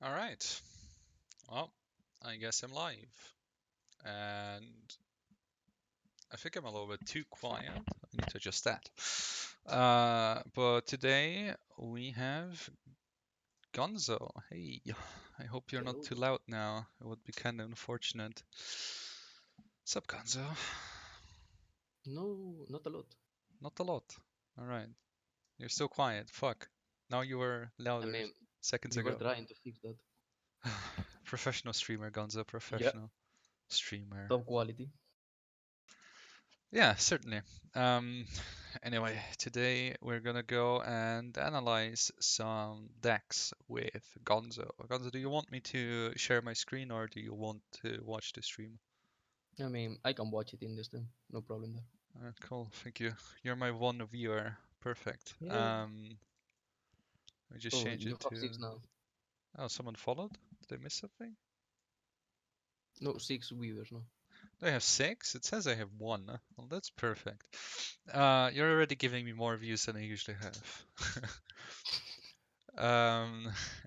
All right. Well, I guess I'm live. And I think I'm a little bit too quiet. I need to adjust that. But today we have Gonzo. Hey, I hope you're not Hello. too loud now. It would be kind of unfortunate. What's up, Gonzo? No, not a lot. Not a lot. All right. You're still quiet. Fuck. Now you were I louder mean, seconds we were ago. trying to fix that. Professional streamer, Gonzo. Yeah, Professional streamer. top quality. Yeah, certainly. Um, anyway, today we're gonna go and analyze some decks with Gonzo. Gonzo, do you want me to share my screen or do you want to watch the stream? I mean, I can watch it in this time. No problem there. Cool, thank you. You're my one viewer. Perfect. Yeah. Let me just Oh, change you it have to. six now. Oh, someone followed? Did I miss something? No, six viewers now. Do I have six? It says I have one. Well, that's perfect. You're already giving me more views than I usually have.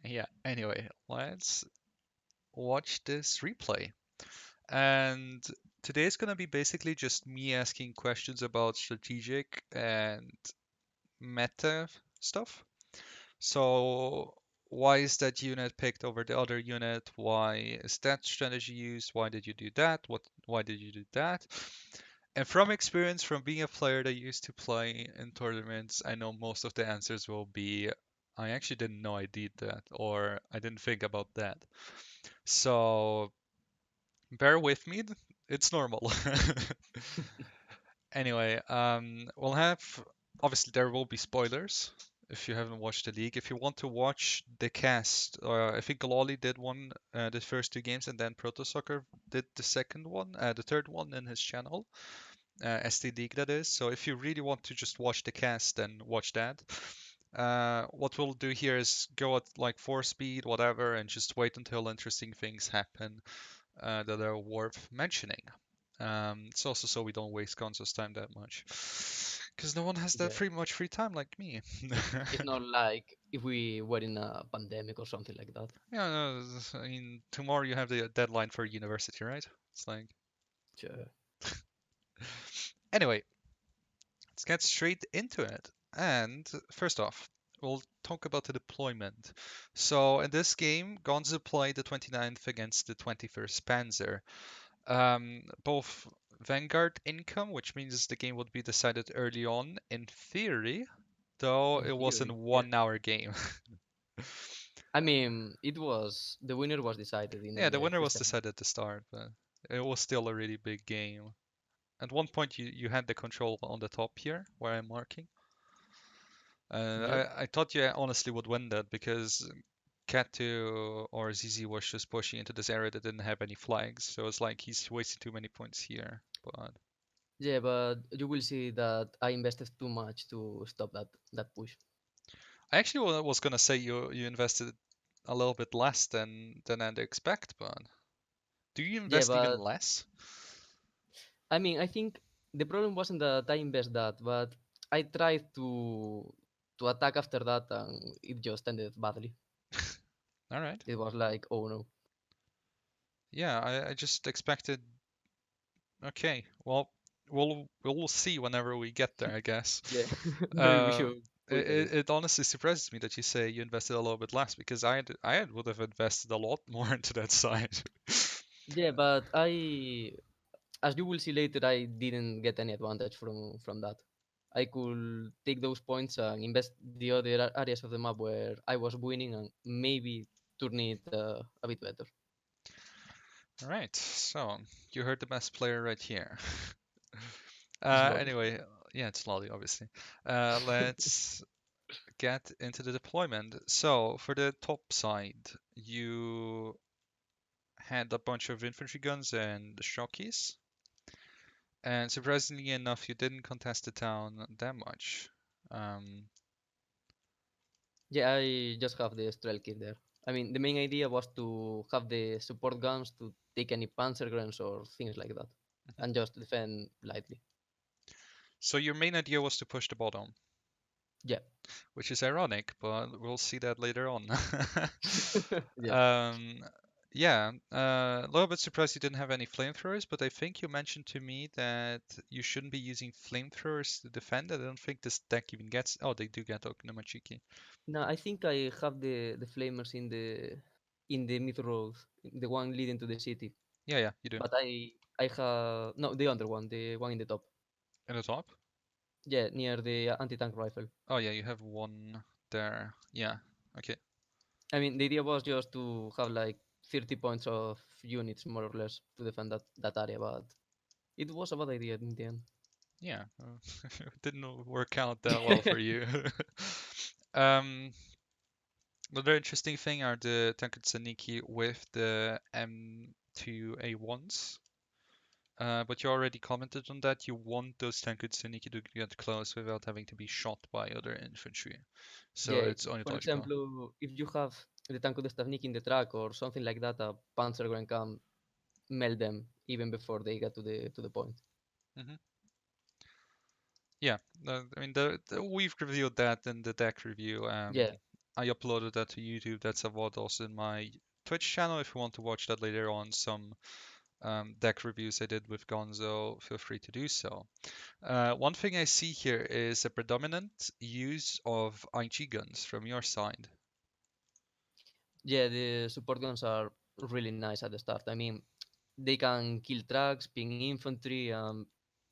Yeah, anyway, let's watch this replay. And today's gonna be basically just me asking questions about strategic and meta stuff. So, why is that unit picked over the other unit? Why is that strategy used? Why did you do that? Why did you do that? And from experience, from being a player that used to play in tournaments, I know most of the answers will be, I actually didn't know I did that, or I didn't think about that. So bear with me, it's normal. Anyway, we'll have, obviously there will be spoilers if you haven't watched the league. If you want to watch the cast, I think Galali did one, the first two games, and then Proto Soccer did the second one, the third one in his channel. SD League that is. So if you really want to just watch the cast, then watch that. What we'll do here is go at like 4 speed, whatever, and just wait until interesting things happen that are worth mentioning. It's also so we don't waste Gonzo's time that much. Because no one has that Yeah. free much free time like me. It's not like if we were in a pandemic or something like that. Yeah, no, I mean, tomorrow you have the deadline for university, right? It's like. Sure. Anyway, let's get straight into it. And first off, we'll talk about the deployment. So in this game, Gonzo played the 29th against the 21st Panzer. Both Vanguard income, which means the game would be decided early on in theory, though In it was theory, a yeah. 1 hour game. I mean, the winner was decided in Yeah, the the winner was first time. decided at the start, but it was still a really big game. At one point, you had the control on the top here, where I'm marking. Yep. I thought you honestly would win that because Cat2 or ZZ was just pushing into this area that didn't have any flags, so it's like he's wasting too many points here. But Yeah, but you will see that I invested too much to stop that push. I actually was gonna say you invested a little bit less than I'd expect, but do you Yeah, invest even but less? I mean, I think the problem wasn't that I invest that, but I tried to attack after that, and it just ended badly. All right. It was like, oh no. Yeah, I just expected. Okay, well, we'll see whenever we get there, I guess. Yeah, maybe we Uh, should it, quit the it race. it honestly surprises me that you say you invested a little bit less because I would have invested a lot more into that side. Yeah, but as you will see later, I didn't get any advantage from that. I could take those points and invest the other areas of the map where I was winning and maybe turn it a bit better. All right, so you heard the best player right here. It's Lolly. Anyway, yeah, it's Lolly, obviously. Let's get into the deployment. So for the top side, you had a bunch of infantry guns and shockies, and surprisingly enough, you didn't contest the town that much. Um, Yeah, I just have the Strel kit there. I mean, the main idea was to have the support guns to take any panzer guns or things like that, mhm. and just defend lightly. So your main idea was to push the bottom. Yeah. which is ironic, but we'll see that later on. Yeah. Um, yeah, a little bit surprised you didn't have any flamethrowers, but I think you mentioned to me that you shouldn't be using flamethrowers to defend. I don't think this deck even gets. Oh, they do get Okonomachiki. No, I think I have the flamers in the mid road, the one leading to the city. Yeah, yeah, you do. But I have no the other one, the one in the top. In the top? Yeah, near the anti-tank rifle. Oh, yeah, you have one there. Yeah, okay. I mean, the idea was just to have like 30 points of units more or less to defend that area, but it was a bad idea in the end. Yeah, didn't work out that well for you. Um, Another interesting thing are the Tankutsaniki with the M2A1s. But you already commented on that. You want those Tankutsaniki to get close without having to be shot by other infantry. So Yeah, it's only for logical. example, if you have the tank of the Stavnik in the track or something like that, a Panzergren can melt them even before they get to the point. Hmm. Yeah, I mean, we've reviewed that in the deck review. Yeah, I uploaded that to YouTube. That's a VOD also in my Twitch channel. If you want to watch that later on, some deck reviews I did with Gonzo, feel free to do so. One thing I see here is a predominant use of IG guns from your side. yeah, the support guns are really nice at the start. I mean, they can kill tracks, ping infantry.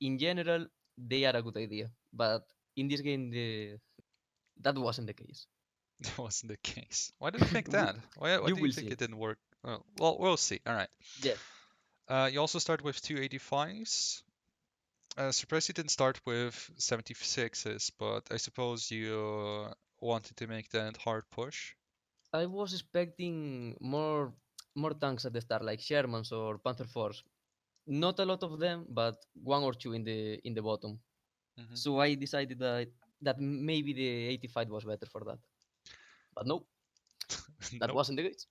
In general, they are a good idea. But in this game, that wasn't the case. That wasn't the case. Why do you think that? Why You do you will think see. it didn't work? Well, we'll see. All right. Yeah, You also start with 285s. Surprised you didn't start with 76s, but I suppose you wanted to make that hard push. I was expecting more tanks at the start, like Shermans or Panther Force. Not a lot of them, but one or two in the bottom. Hmm. So I decided that maybe the 85 was better for that. But no, that Nope. wasn't the case.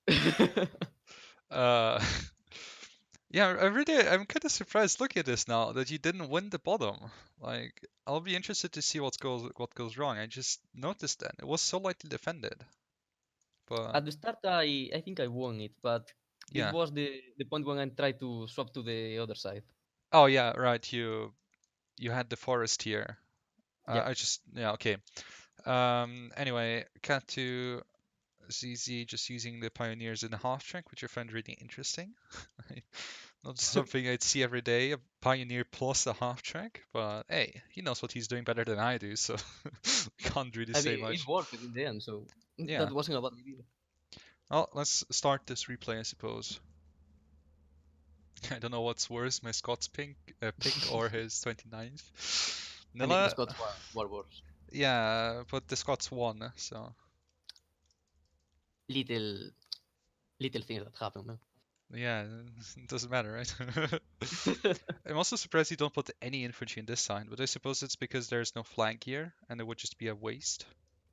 Uh, yeah, I'm kind of surprised looking at this now that you didn't win the bottom. Like, I'll be interested to see what goes wrong. I just noticed that it was so lightly defended, but At the start, I think I won it, but it yeah. was the point when I tried to swap to the other side. Oh yeah, right. You had the forest here. Yeah. I just yeah okay. Anyway, cat to ZZ just using the pioneers in the half track, which I find really interesting. Not something I'd see every day, a pioneer plus a half track, but hey, he knows what he's doing better than I do, so can't really I say mean, it much. worked in the end, so Yeah. that wasn't a bad idea. Well, let's start this replay, I suppose. I don't know what's worse, my Scots pick or his 29th. I mean, the Nilla, Scots were worse. yeah, but the Scots won, so Little little things that happen, man. yeah, it doesn't matter, right? I'm also surprised you don't put any infantry in this side, but I suppose it's because there's no flank here, and it would just be a waste.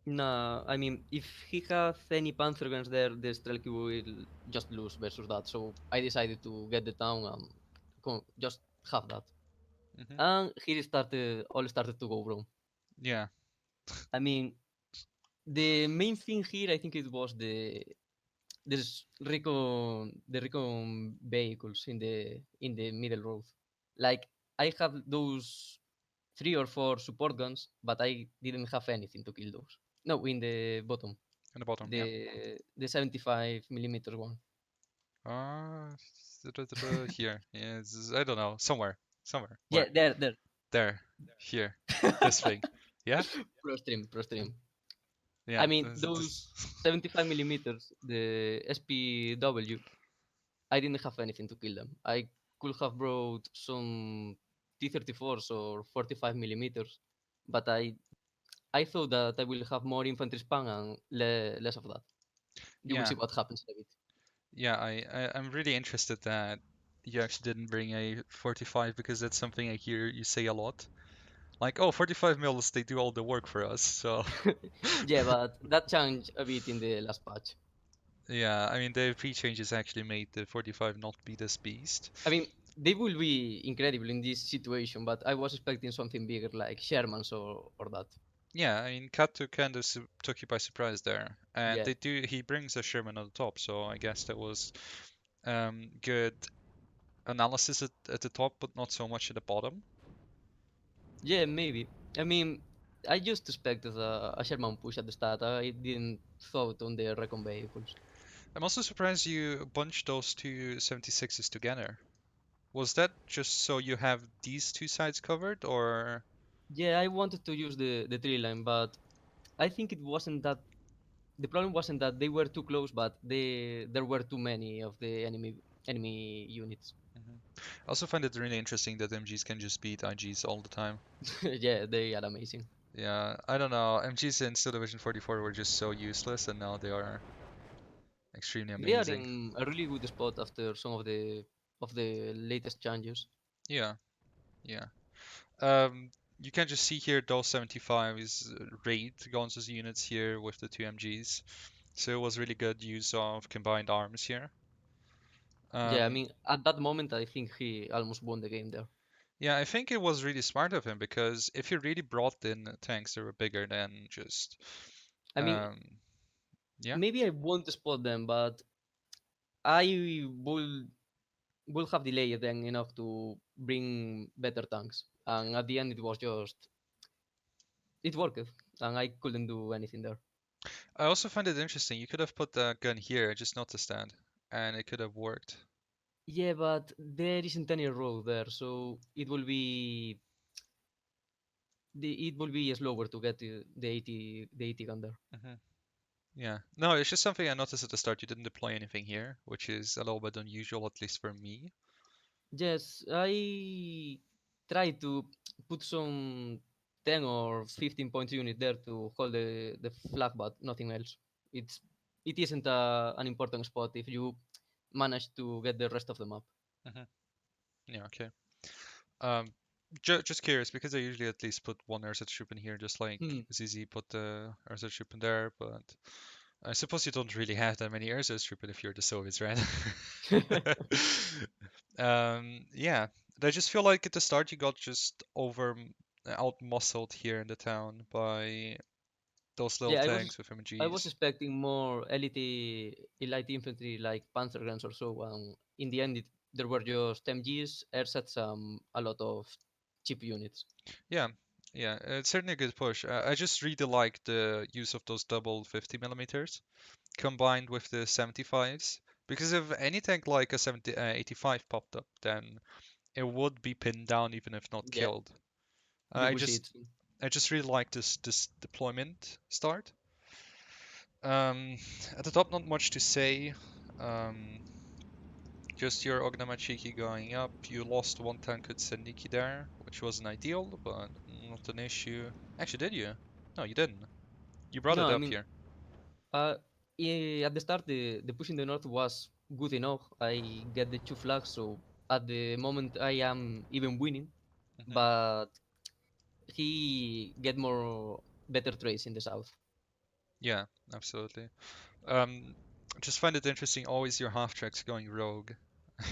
No, I mean, if he has any Panzerguns there, the Strelky will just lose versus that. So I decided to get the town and just have that. Hmm. And here all started to go wrong. Yeah, I mean, the main thing here, I think it was the recon vehicles in the middle road. Like I have those 3 or 4 support guns, but I didn't have anything to kill those. No, in the bottom. in the bottom, yeah. The 75 millimeters one. Uh, here, yeah, I don't know, somewhere, Yeah, where? there. There, here, this thing. Yeah, Pro stream. I yeah. mean, those 75 millimeters, the SPW, I didn't have anything to kill them. I could have brought some T-34s or 45 millimeters, but I thought that I will have more infantry span and less of that. You will Yeah, see what happens in a bit. yeah. I'm really interested that you actually didn't bring a 45 because that's something I hear you say a lot. Like, oh, 45 mils, they do all the work for us. So, Yeah, but that changed a bit in the last patch. yeah, I mean, the pre-changes actually made the 45 not be this beast. I mean, they will be incredible in this situation, but I was expecting something bigger like Shermans or that. Yeah, I mean, Kato kind of took you by surprise there, and Yeah, they do. He brings a Sherman on the top, so I guess that was good analysis at the top, but not so much at the bottom. yeah, maybe. I mean, I just expected a Sherman push at the start. I didn't thought on the recon vehicles. I'm also surprised you bunched those two 76s together. Was that just so you have these two sides covered, or? Yeah, I wanted to use the tree line, but I think it wasn't that. The problem wasn't that they were too close, but there were too many of the enemy units. Mhm. I also find it really interesting that MGs can just beat IGs all the time. Yeah, they are amazing. Yeah, I don't know. MGs in Steel Division 44 were just so useless, and now they are extremely They are amazing. in a really good spot after some of the latest changes. Yeah, yeah. You can just see here those 75 is raid Gonzo's units here with the two MGs. So it was really good use of combined arms here. Yeah, I Um, mean, at that moment, I think he almost won the game there. yeah, I think it was really smart of him because if he really brought in tanks that were bigger than just, I mean, um, yeah. maybe I won't spot them, but I will have delayed them enough to bring better tanks. And at the end, it was just it worked, and I couldn't do anything there. I also find it interesting. You could have put the gun here, just not the stand, and it could have worked. Yeah, but there isn't any road there, so it will be slower to get the 80 gun there. Hmm. Yeah. No, it's just something I noticed at the start. You didn't deploy anything here, which is a little bit unusual, at least for me. Yes, I try to put some 10 or 15 point unit there to hold the flag, but nothing else. It's it isn't an important spot if you manage to get the rest of the map. Hmm. Yeah, okay. Um, just curious because I usually at least put one research troop in here, just like Hmm. ZZ put the research troop in there. But I suppose you don't really have that many research troop if you're the Soviets, right? Yeah. I just feel like at the start you got just out muscled here in the town by those little Yeah, tanks with I was MGs. expecting more elite infantry like Panzer guns or so, and in the end there were just MGs, airsets, a lot of cheap units. Yeah, yeah, it's certainly a good push. I just really like the use of those double 50 millimeters combined with the 75s. Because if any tank like a 85 popped up, then it would be pinned down even if not Yeah, killed. you I will see just it soon. I just really like this deployment start. Um, at the top, not much to say. Um, just your Ognamachiki going up. You lost one tank with Sendiki there, which wasn't ideal, but not an issue. Actually, did you? No, you didn't. You brought No, it I up mean, here. uh, at the start, the push in the north was good enough. I get the two flags, so at the moment I am even winning. Hmm. But he get more better trades in the south. Yeah, absolutely. Um, just find it interesting. Always your half tracks going rogue.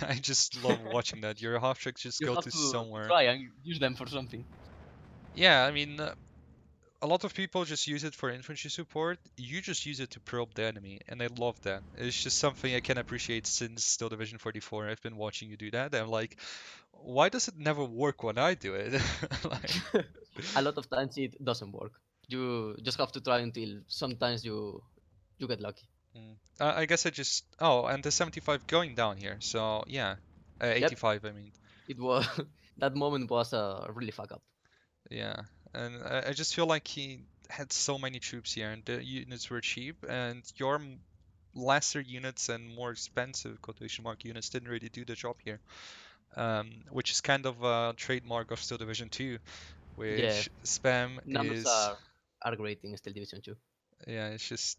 I just love watching that. Your half tracks just You go have to to somewhere. try and use them for something. Yeah, I mean, a lot of people just use it for infantry support. You just use it to probe the enemy, and I love that. It's just something I can appreciate since Still Division 44. I've been watching you do that. I'm like, why does it never work when I do it? Like, A lot of times it doesn't work. You just have to try until sometimes you get lucky. I guess I just. Oh, and the 75 going down here. So yeah, Yep, 85. I mean, it was that moment was really fuck up. yeah, and I just feel like he had so many troops here, and the units were cheap, and your lesser units and more expensive quotation mark units didn't really do the job here. Which is kind of a trademark of Steel Division 2, Yeah, which spam numbers is, are great in Steel Division 2. yeah, it's just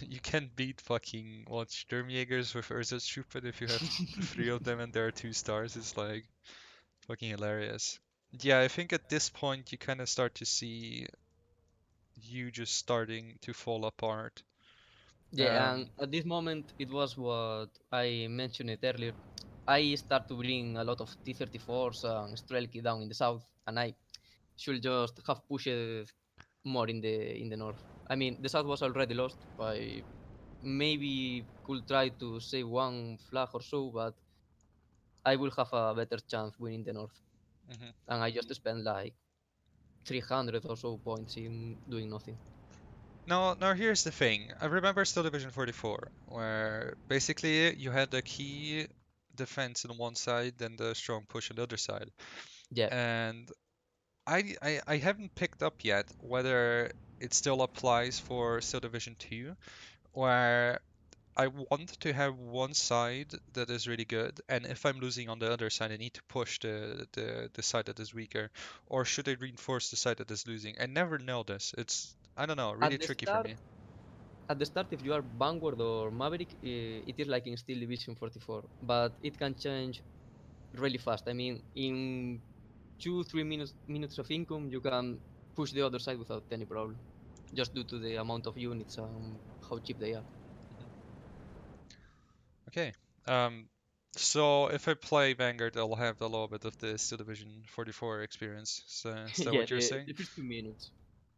you can beat fucking what Sturmjägers with Ursatrooper if you have three of them and there are 2 stars. It's like fucking hilarious. Yeah, I think at this point you kind of start to see you just starting to fall apart. Yeah, and Um, at this moment it was what I mentioned it earlier. I start to bring a lot of T-34s and Strelki down in the south, and I should just have pushed more in the north. I mean, the south was already lost. I maybe could try to save one flag or so, but I will have a better chance winning the north. Hmm. And I just spent like 300 or so points in doing nothing. Now here's the thing. I remember still Division 44, where basically you had the key defense on one side and the strong push on the other side. Yeah, And I haven't picked up yet whether it still applies for Steel Division 2, where I want to have one side that is really good, and if I'm losing on the other side, I need to push the side that is weaker, or should I reinforce the side that is losing? I never know this. It's, I don't know, really at the tricky for start, me. if you are Vanguard or Maverick, it is like in Steel Division 44, but it can change really fast. I mean, in 2 3 minutes of income, you can push the other side without any problem, just due to the amount of units and how cheap they are. Mhm. Okay. Um, so if I play Vanguard, I'll have a little bit of the Steel Division 44 experience. So is that Yeah, what you're saying? the first 2 minutes,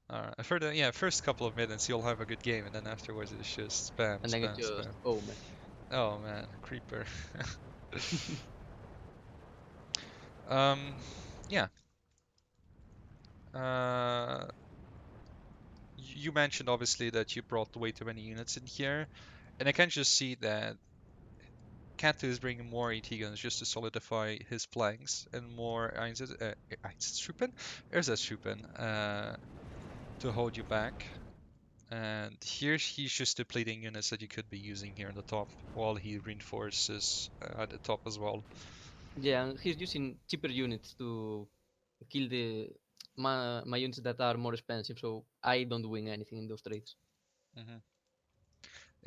I've heard that, yeah, first couple of minutes you'll have a good game, and then afterwards it's just spam, and then it's spam, just spam. oh man. Oh man, creeper. Um, yeah. Uh, you mentioned obviously that you brought way too many units in here, and I can just see that Kato is bringing more AT guns just to solidify his flanks and more Einsatztruppen, Ersatztruppen, to hold you back. And here he's just depleting units that you could be using here on the top, while he reinforces at the top as well. Yeah, and he's using cheaper units to kill my units that are more expensive, so I don't win anything in those trades. Hmm.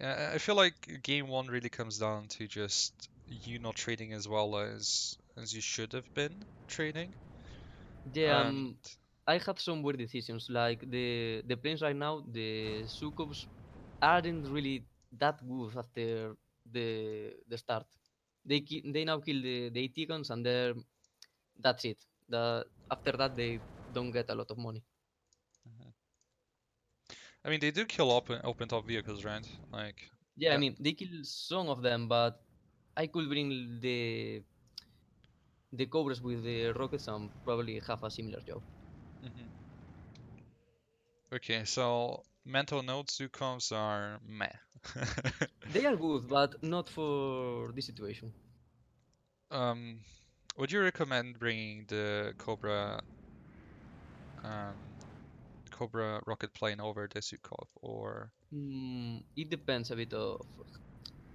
I feel like game one really comes down to just you not trading as well as you should have been trading. Yeah, And I had some weird decisions. Like the planes right now, the Sukhovs aren't really that good after the start. They now kill the AT guns and that's it. After that they don't get a lot of money. mhm. I mean, they do kill open top vehicles, right? Like Yeah, I that. mean they kill some of them, but I could bring the Cobras with the rockets and probably have a similar job. Hmm. Okay, so mental note Zukovs are meh. They are good, but not for this situation. um, would you recommend bringing the um, Cobra rocket plane over the Zukov, or? It depends a bit of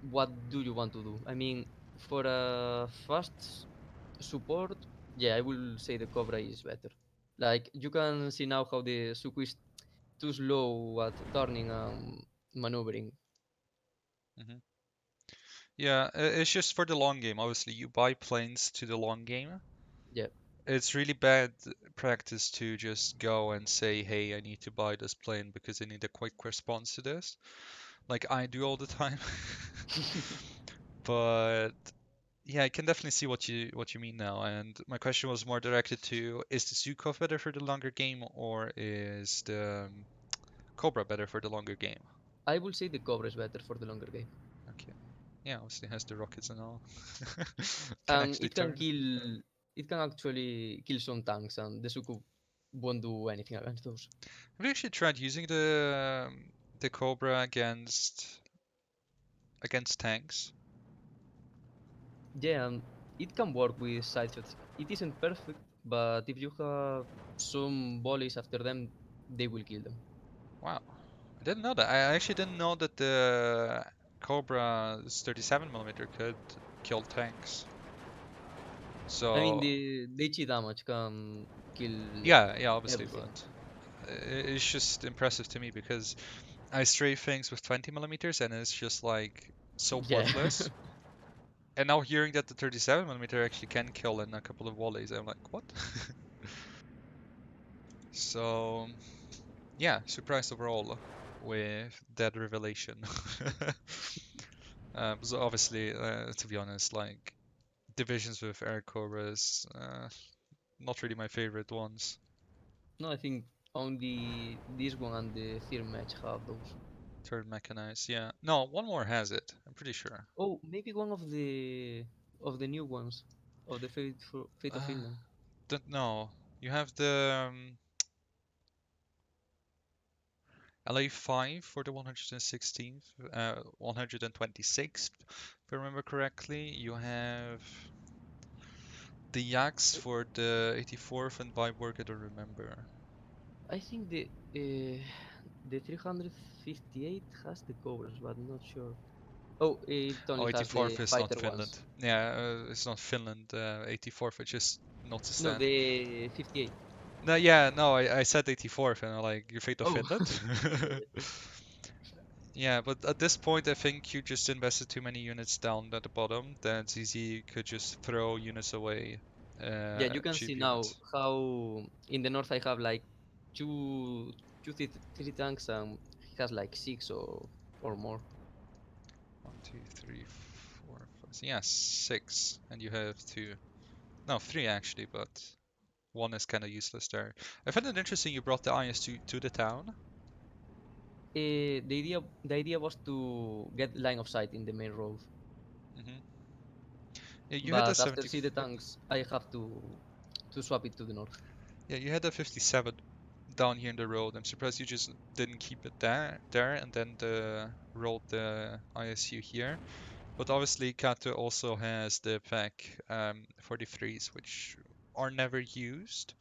what do you want to do. I mean, for a fast support, yeah, I will say the Cobra is better. Like you can see now how the Suku is too slow at turning and maneuvering. Hmm. Yeah, it's just for the long game. Obviously, you buy planes to the long game. Yeah, It's really bad practice to just go and say, "Hey, I need to buy this plane because I need a quick response to this," like I do all the time. But yeah, I can definitely see what you mean now. And my question was more directed to: is the Zukov better for the longer game, or is the Cobra better for the longer game? I will say the Cobra is better for the longer game, Okay. Yeah, obviously it has the rockets and all. Can and actually turn. it can actually kill some tanks, and the Suku won't do anything against those. Have you actually tried using the Cobra against tanks? Yeah, it can work with side shots. It isn't perfect, but if you have some volleys after them, they will kill them. Wow, I didn't know that. I actually didn't know that the Cobra's 37 millimeter could kill tanks. I mean, So the HE damage can kill yeah, obviously, everything. but it's just impressive to me because I strafe things with 20 millimeters and it's just like so Yeah. worthless. And now hearing that the 37 millimeter actually can kill in a couple of volleys, I'm like, what? So yeah, surprised overall with that revelation. So obviously, to be honest, like divisions with air cobras, not really my favorite ones. No, I think only this one and the third match have those. Third mechanized, yeah. No, one more has it. I'm pretty sure. Oh, maybe one of the new ones of the Fate of Uh, Finland. don't know. You have the LA5 for the 116th, 126th, if I remember correctly. You have the Yaks for the 84th and Viborg, I don't remember. I think the 358 has the covers, but not sure. Oh, it Oh, only has the 84th is not fighter Finland. ones. Yeah, it's not Finland. 84th, I just noticed No, that. the 58. No, yeah, no, I said 84th, and I'm like, you fate of Oh, Finland? yeah, yeah. Yeah, but at this point, I think you just invested too many units down at the bottom. Then ZZ could just throw units away, Yeah, you can see cheap now units. how in the north I have like two, three tanks, and he has like six or more. One, two, three, four, five. Yeah, six, and you have two. No, three actually, but one is kind of useless there. I found it interesting you brought the IS to the town. The idea was to get line of sight in the main road, Hmm. Yeah, you had a but after 70. see the tanks, I have to swap it to the north. Yeah, you had a 57 down here in the road. I'm surprised you just didn't keep it there, and then rolled the ISU here. But obviously, Kato also has the pack 43s, which are never used.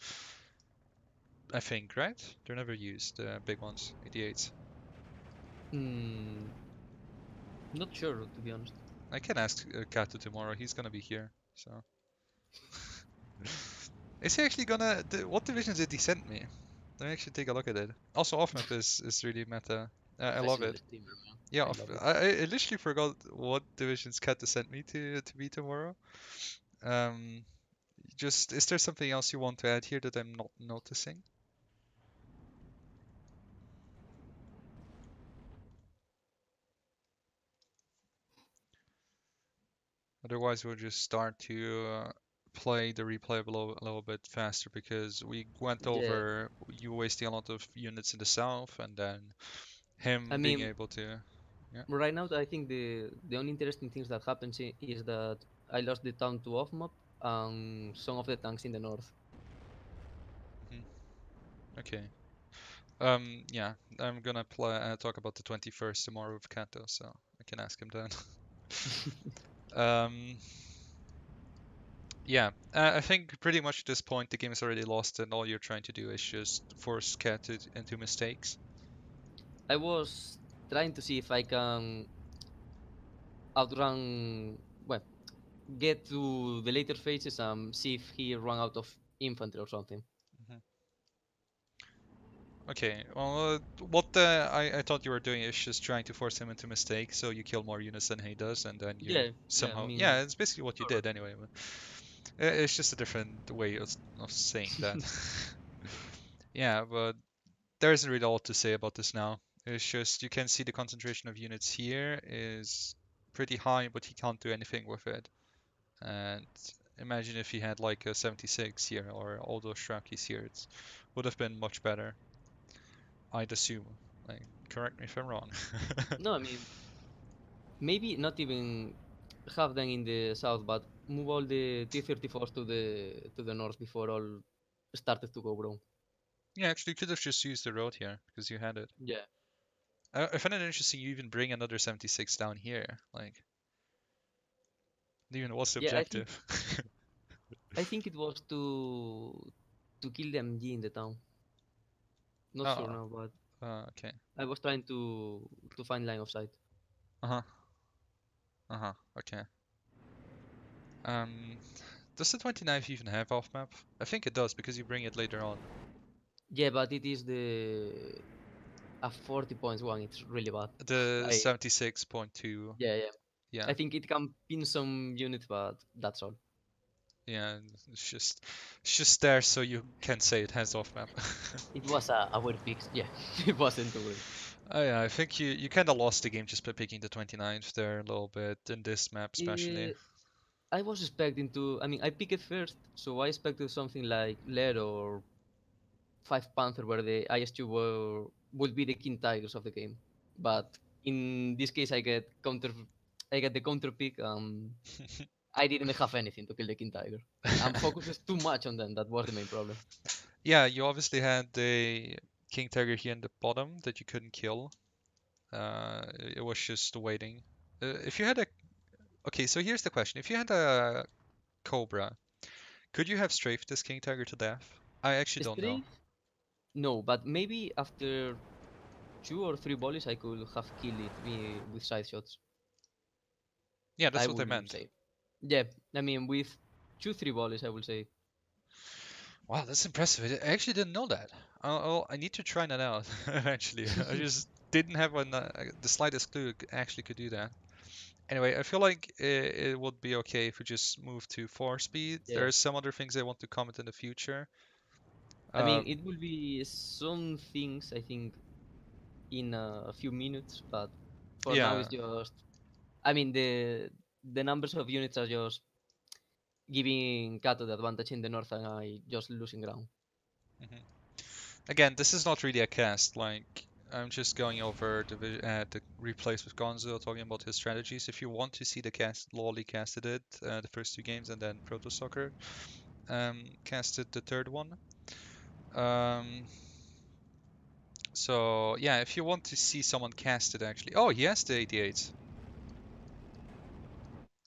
I think, right? They're never used, the big ones, 88s. Hmm, not sure to be honest. I can ask Kato tomorrow. He's gonna be here. So, is he actually gonna? What divisions did he send me? Let me actually take a look at it. Also, off map is really meta. I love Professional it. streamer, man. Yeah, I love it. I literally forgot what divisions Kato sent me to be tomorrow. Um, just is there something else you want to add here that I'm not noticing? Otherwise, we'll just start to play the replay a little bit faster because we went Yeah, over you wasting a lot of units in the south and then I him being mean, able to. Yeah. right now I think the only interesting things that happens is that I lost the town to off map and some of the tanks in the north. Hmm. Okay. Yeah, I'm gonna play talk about the 21st tomorrow with Kato, so I can ask him then. um, yeah, I think pretty much at this point the game is already lost, and all you're trying to do is just force Kato into mistakes. I was trying to see if I can outrun, well, get to the later phases and see if he run out of infantry or something. Mhm. Okay, well, I thought you were doing is just trying to force him into mistake, so you kill more units than he does, and then you Yeah, yeah, I somehow, mean, yeah, it's basically what you sort of. did anyway. But it's just a different way of saying that. Yeah, but there isn't really a lot to say about this now. It's just you can see the concentration of units here is pretty high, but he can't do anything with it. And imagine if he had like a 76 here or all those Shrakis here, it would have been much better. I'd assume. Like, correct me if I'm wrong. No, I mean, maybe not even have them in the south, but move all the T-34s to the north before all started to go wrong. Yeah, actually, you could have just used the road here because you had it. Yeah, I find it interesting you even bring another 76 down here. Like, even what's the yeah. objective? I think it was to kill the MG in the town. Not sure Oh, now, but okay. I was trying to find line of sight. Uh-huh, uh-huh, okay. Um, does the 29th even have off map? I think it does because you bring it later on. Yeah, but it is the a 40 points one. It's really bad. The I 76.2, Yeah, yeah. yeah, I think it can pin some units, but that's all. yeah, it's just there so you can say it has off map. It was a weird fix. Yeah, it wasn't too great. Oh yeah, I think you kind of lost the game just by picking the 29th there a little bit in this map especially. Eh, I was expecting to. I mean, I picked it first, so I expected something like lead or 5 Panther where the IS2 would be the King Tigers of the game. But in this case, I get the counter pick. I didn't have anything to kill the King Tiger. I'm focused too much on them. That was the main problem. Yeah, you obviously had the King Tiger here in the bottom that you couldn't kill. It was just waiting. If you had a Okay, so here's the question: if you had a Cobra, could you have strafed this King Tiger to death? I actually don't know. Strafe? No, but maybe after 2 or 3 volleys, I could have killed it me with side shots. Yeah, I that's what I will meant. say. Yeah, I mean, with 2 3 volleys, I will say. Wow, that's impressive. I actually didn't know that. I need to try that out eventually. I just didn't have the slightest clue it actually could do that. Anyway, I feel like it would be okay if we just move to 4 speed. There Yeah. are some other things I want to comment in the future. I Uh, mean, it will be some things, I think, in a few minutes, but for now, yeah. it's just. I mean, the numbers of units are just giving Kato the advantage in the north, and I just losing ground. Mhm. Again, this is not really a cast. Like, I'm just going over the replays with Gonzo, talking about his strategies. If you want to see the cast, Lawley casted it the first 2 games, and then Proto Soccer casted the third one. Um, so yeah, if you want to see someone cast it, actually, oh, he has the 88.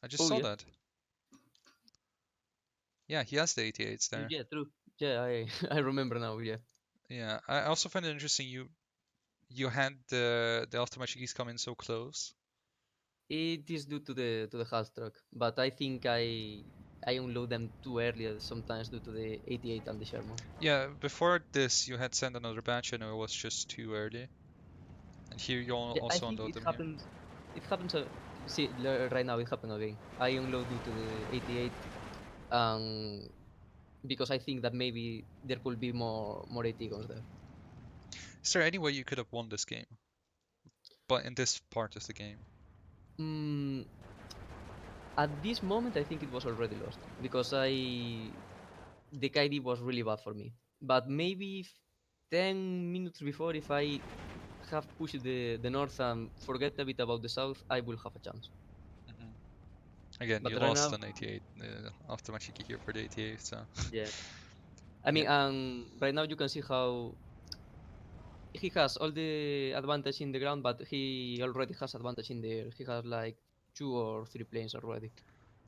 I just Oh saw yeah, that. Yeah, he has the 88s there. yeah, true. Yeah, I I remember now. Yeah, Yeah, I also find it interesting. You had the Aftermath come in so close. it is due to the half track, but I think I unload them too early sometimes due to the 88 and the Sherman. Yeah, before this you had sent another batch and it was just too early. And here you Yeah, I also think unload it them here. happens. It happens. See, right now it happened again. I unload due to the 88, um, because I think that maybe there could be more 80 guns there. Is there any way you could have won this game? But in this part of the game. Mm, at this moment, I think it was already lost because the KD was really bad for me. But maybe 10 minutes before, if I have pushed the north and forget a bit about the south, I will have a chance. Mhm. Again, But you right lost now, an 88 after Machiki here for the 88, so yeah. I yeah. mean, right now you can see how he has all the advantage in the ground, but he already has advantage in the air. He has like 2 or 3 planes already.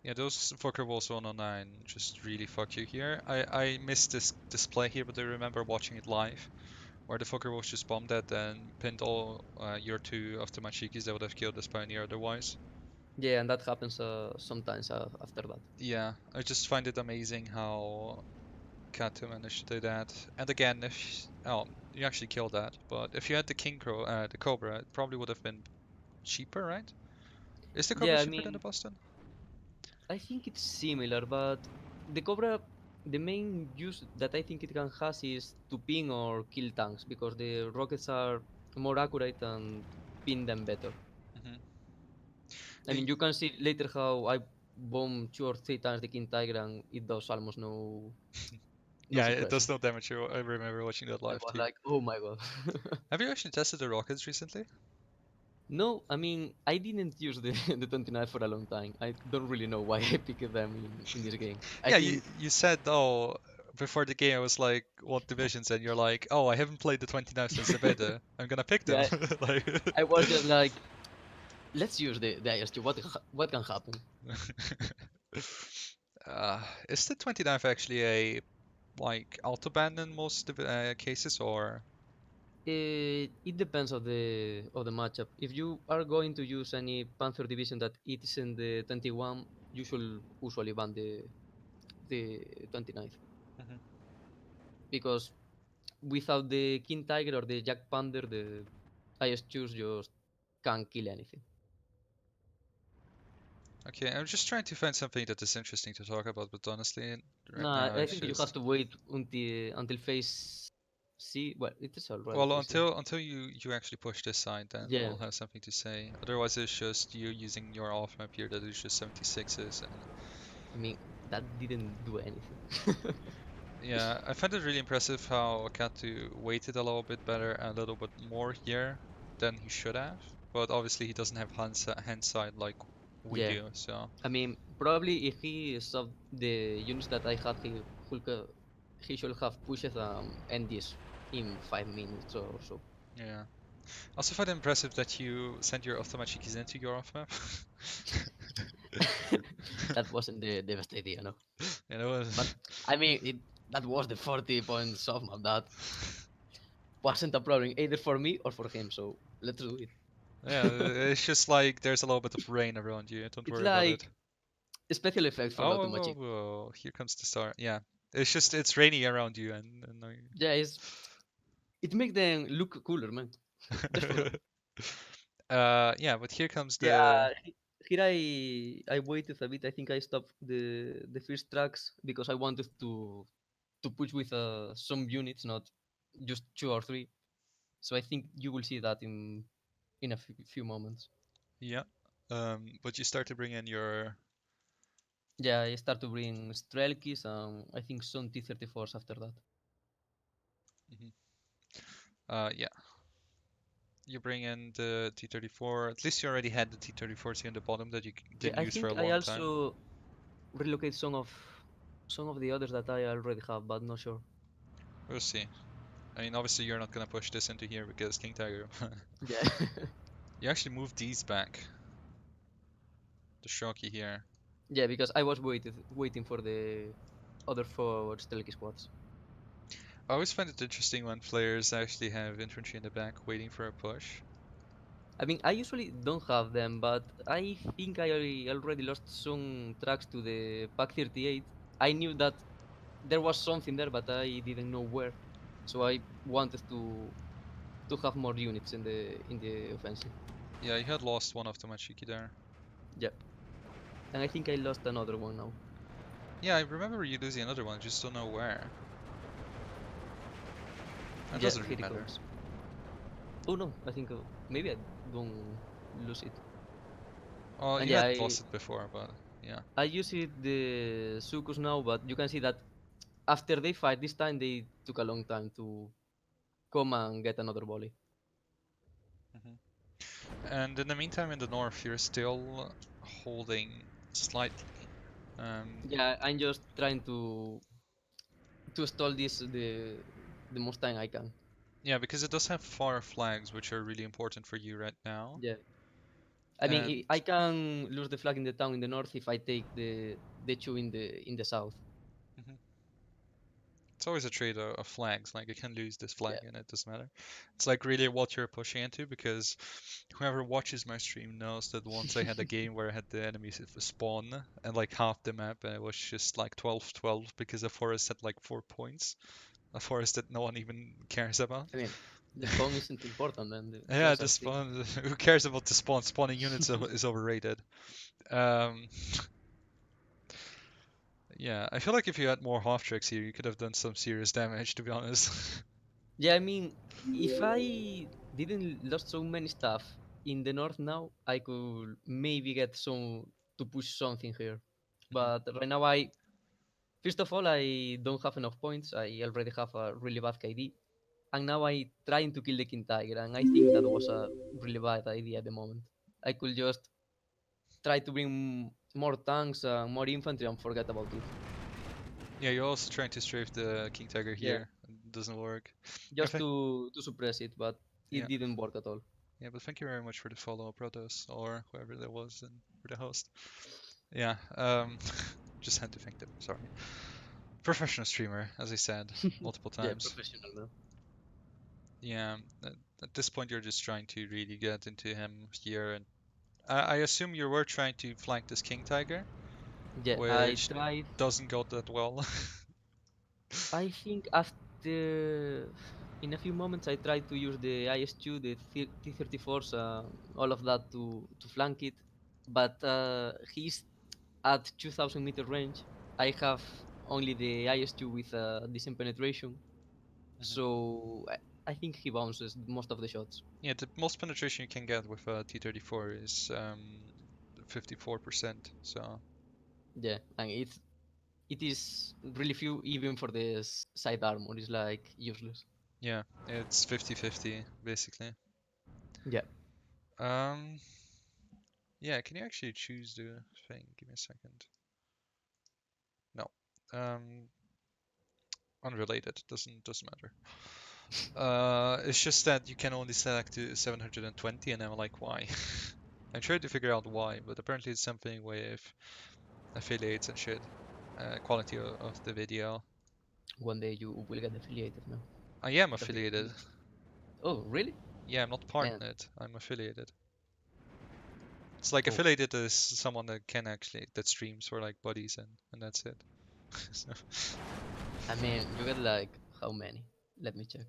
Yeah, those Fokker Walls 109 just really fuck you here. I missed this display here, but I remember watching it live, where the Fokker was just bombed at and pinned all your 2 after Machikis that would have killed this Pioneer otherwise. Yeah, and that happens sometimes after that. Yeah, I just find it amazing how Kato managed to do that. And again, oh, you actually killed that, but if you had the the Cobra, it probably would have been cheaper, right? Is the Cobra Yeah, I cheaper than the mean, Boston? I think it's similar, but the Cobra, the main use that I think it can has is to ping or kill tanks because the rockets are more accurate and pin them better. Hmm. I mean, you can see later how I bomb 2 or 3 times the King Tiger and it does almost no Yeah, it suppression. does no damage. I remember watching that I live was too. like, oh my god. Have you actually tested the rockets recently? No, I mean, I didn't use the 29 for a long time. I don't really know why I picked them in this game. I Yeah, you think, you said oh before the game I was like what divisions and you're like oh I haven't played the 29 since the beta. I'm gonna pick them. yeah, Like I was just like, let's use the IST. What can happen? is the 29th actually a like autoban in most cases or It depends of the matchup. If you are going to use any Panther division that it is in the 21, you should usually ban the 29th Mhm. because without the King Tiger or the Jack Panther, the IS choose just can't kill anything. Okay, I'm just trying to find something that is interesting to talk about, but honestly, right Nah, now I it's think you have just to wait until phase C. Well, it is already well phase C. until you actually push this side, then Yeah, I'll have something to say. Otherwise, it's just you using your off map here that is just 76s, and I mean that didn't do anything. Yeah, I find it really impressive how Akatu waited a little bit better and a little bit more here than he should have. But obviously he doesn't have hindsight like we Yeah, do, so I mean, probably if he stopped the units that I had, he should have pushed end this in 5 minutes or so. yeah. Also find it impressive that you sent your Ophthalmachikis into your off map. That wasn't the best idea, no. You know, But I mean, that was the 40 points off map. That wasn't a problem either for me or for him. So let's do it. yeah, it's just like there's a little bit of rain around you. Don't It's worry about it. like special effects for Oh, the whoa, whoa, automatic. whoa. Here comes the star. Yeah, it's rainy around you and Yeah, it makes them look cooler, man. Just for that. yeah, but here comes the Yeah, here I waited a bit. I think I stopped the first tracks because I wanted to push with some units, not just two or three. So I think you will see that in a few moments. yeah. But you start to bring in your Yeah, I start to bring Strelkis and I think some T-34s after that. mhm. Yeah, you bring in the T-34. At least you already had the T-34s here in the bottom that you Yeah, didn't I use for a think I long time. also relocate some of the others that I already have, but not sure. We'll see. I mean, obviously you're not gonna push this into here because King Tiger. Yeah. You actually moved these back. The Shocky here. Yeah, because I was waiting for the other four Strelki squads. I always find it interesting when players actually have infantry in the back waiting for a push. I mean, I usually don't have them, but I think I already lost some tracks to the Pack 38. I knew that there was something there, but I didn't know where. So I wanted to have more units in the offensive. Yeah, you had lost one of the Machiki there. Yeah, and I think I lost another one now. Yeah, I remember you losing another one, just don't know where. That Yeah, doesn't here really it matter. comes. Oh no, I think maybe I don't lose it. Oh, And you yeah, had lost it before, but yeah. I use it the Sukus now, but you can see that after they fight this time, they took a long time to come and get another volley. hmm And in the meantime, in the north, you're still holding slightly. Um, Yeah, I'm just trying to stall this the most time I can. yeah, because it does have far flags, which are really important for you right now. Yeah, I mean And I can lose the flag in the town in the north if I take the two in the south. mhm. It's always a trade of flags. Like, you can lose this Yeah, flag and it doesn't matter. It's like really what you're pushing into because whoever watches my stream knows that once I had a game where I had the enemies spawn and like half the map and it was just like 12-12 because the forest had like 4 points. A forest that no one even cares about. I mean the spawn isn't important, man. The Yeah, flags the are free. spawn. Who cares about the spawn? Spawning units is overrated. Um, yeah, I feel like if you had more half tricks here, you could have done some serious damage, to be honest. Yeah, I mean if I didn't lost so many stuff in the north now, I could maybe get some to push something here. Mhm. But right now I first of all I don't have enough points. I already have a really bad KD. And now I trying to kill the king tiger, and I think that was a really bad idea at the moment. I could just try to bring more tanks and more infantry and forget about it. Yeah, you're also trying to strafe the King Tiger Yeah, here. It doesn't work. Yeah, just to suppress it, but yeah, it didn't work at all. yeah, but thank you very much for the follow, Protos, or whoever that was, and for the host. Yeah, just had to thank them. Sorry. Professional streamer, as I said multiple Yeah, times. professional man. Yeah, at this point you're just trying to really get into him here, and I assume you were trying to flank this King Tiger, Yeah, I which tried. doesn't go that well. I think after in a few moments I tried to use the IS2, the T-34s, all of that to flank it, but he's at 2,000 meter range. I have only the IS2 with decent penetration, Mhm. so I think he bounces most of the shots. Yeah, the most penetration you can get with a T-34 is 54%. So Yeah, and it is really few even for the side armor. It's like useless. Yeah, it's 50-50 basically. Yeah. Um, yeah, can you actually choose the thing? Give me a second. No. Unrelated. Doesn't matter. It's just that you can only select to 720, and I'm like, why? I'm trying to figure out why, but apparently it's something with affiliates and shit. Quality of the video. One day you will get affiliated now. I am That's the affiliated. thing. Oh, really? Yeah, I'm not Man. partnered. I'm affiliated. It's like Oh, affiliated is someone that can actually that streams for like buddies and that's it. So, I mean, you get like how many? Let me check.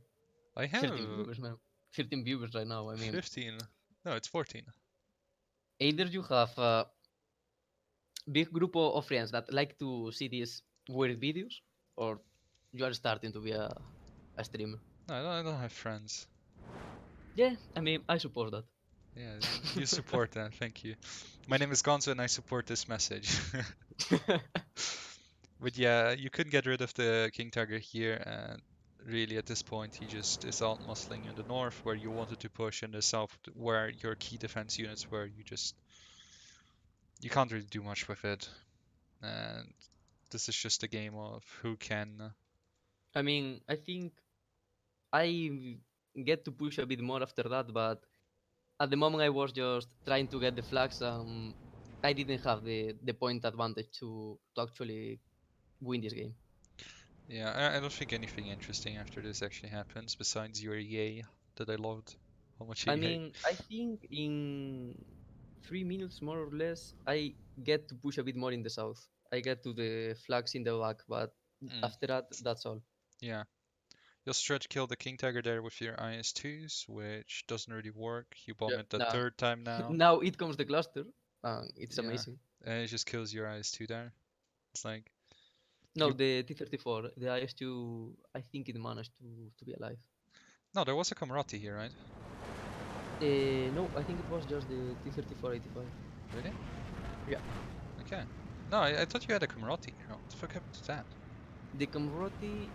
I 13 have viewers, man. 13 viewers right now. I mean, 15. No, it's 14. either you have a big group of friends that like to see these weird videos, or you are starting to be a streamer. No, I don't have friends. Yeah, I mean, I suppose that. Yeah, you support that. Thank you. My name is Gonzo and I support this message. But yeah, you couldn't get rid of the King Tiger here, and really at this point he just is out muscling in the north where you wanted to push, in the south where your key defense units were. You can't really do much with it, and this is just a game of who can. I mean, I think I get to push a bit more after that, but at the moment I was just trying to get the flags. I didn't have the point advantage to actually win this game. Yeah, I don't think anything interesting after this actually happens besides your yay that I loved. How much I yay? mean, I think in 3 minutes more or less, I get to push a bit more in the south. I get to the flags in the back, but Mm, after that, that's all. yeah. You'll try to kill the King Tiger there with your IS-2s, which doesn't really work. You bomb Yeah. it the third time now. Now it comes the cluster. It's Yeah. amazing. And it just kills your IS-2 there. It's like No, you. the T-34, the IS-2, I think it managed to be alive. No, there was a Camerati here, right? No, I think it was just the T-34-85. Really? Yeah. Okay. No, I thought you had a Camerati here. What the fuck happened to that? The Camroti,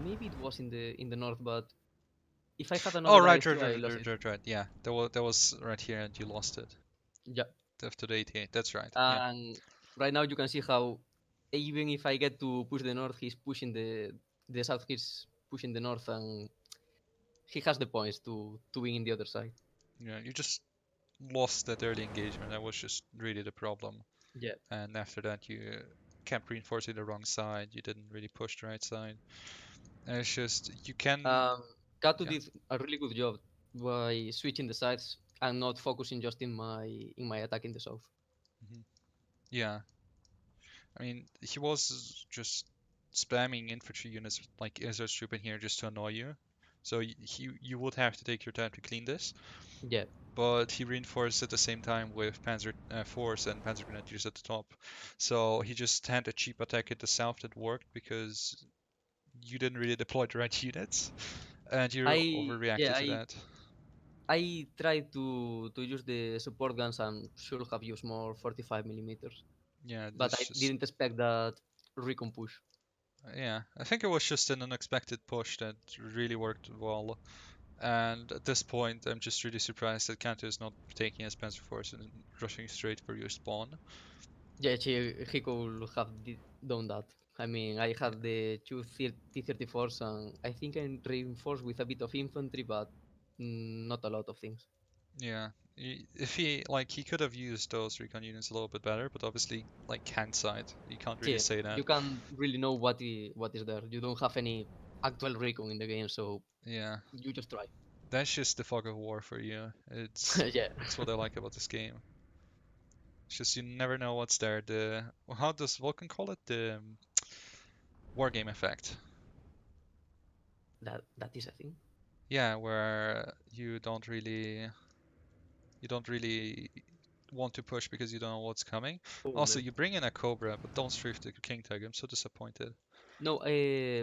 maybe it was in the north, but if I had Oh, another right, IS-2, I lost it. right. Yeah, that was right here, and you lost it Yeah. after the 88. That's right. Yeah. And right now you can see how even if I get to push the north, he's pushing the south. He's pushing the north, and he has the points to win in the other side. Yeah. You just lost that early engagement. That was just really the problem. Yeah. And after that, you kept reinforcing the wrong side. You didn't really push the right side. And it's just you can. Kato Yeah. did a really good job by switching the sides and not focusing just in my attack in the south. Mhm. Yeah. I mean, he was just spamming infantry units like Ezra's troop in here just to annoy you. So you would have to take your time to clean this, Yeah. but he reinforced at the same time with Panzer Force and Panzer Grenadiers at the top. So he just had a cheap attack at the south that worked because you didn't really deploy the right units, and you I yeah overreacted to I that. I tried to use the support guns and should have used more 45 millimeters, Yeah, but this I just didn't expect that recon push. yeah. I think it was just an unexpected push that really worked well. And at this point, I'm just really surprised that Kanto is not taking his Panzer Force and rushing straight for your spawn. Yeah, he could have done that. I mean, I Yeah, had the two T-34s, and I think I reinforced with a bit of infantry, but not a lot of things. yeah. If he like he could have used those recon units a little bit better, but obviously like hindsight, you can't really Yeah, say that. you can't really know what is there. You don't have any actual recon in the game, so Yeah, you just try. that's just the fog of war for you. It's Yeah. that's what I like about this game. It's just you never know what's there. The how does Vulcan call it? The war game effect. That is a thing. Yeah, where you don't really want to push because you don't know what's coming. Oh Also, man. you bring in a Cobra, but don't strafe the King Tag. I'm so disappointed. No,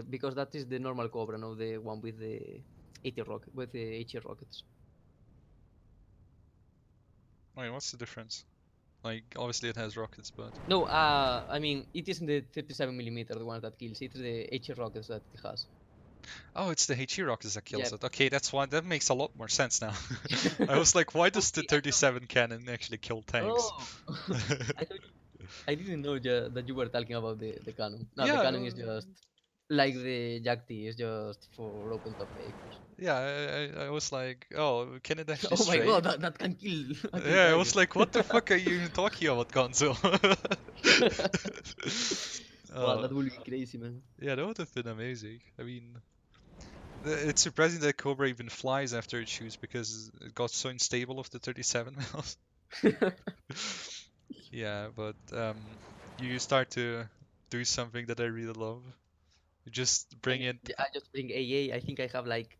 because that is the normal Cobra, no, the one with the 80 rocket with the HE rockets. Wait, what's the difference? Like, obviously it has rockets, but... No, I mean, it isn't the 37 millimeter, the one that kills. It's the HE rockets that it has. Oh, it's the HE rockets that kills Yeah. it. Okay, that's why that makes a lot more sense now. I was like, why does the Okay, I thought. 37 cannon actually kill tanks? Oh, I thought I didn't know that you were talking about the cannon. No, the Yeah, cannon is just like the Jack T is just for open top vehicles. yeah. I was like, oh, can it actually Oh my god, strafe? that can kill kill Yeah, I was Tigers. like, what the fuck are you even talking about, Gonzo? Wow, uh, that would be crazy, man. yeah, that would have been amazing. I mean, it's surprising that Cobra even flies after it shoots because it got so unstable of the 37 mils. Yeah, but you start to do something that I really love. You just I bring mean, it. I just bring AA. I think I have like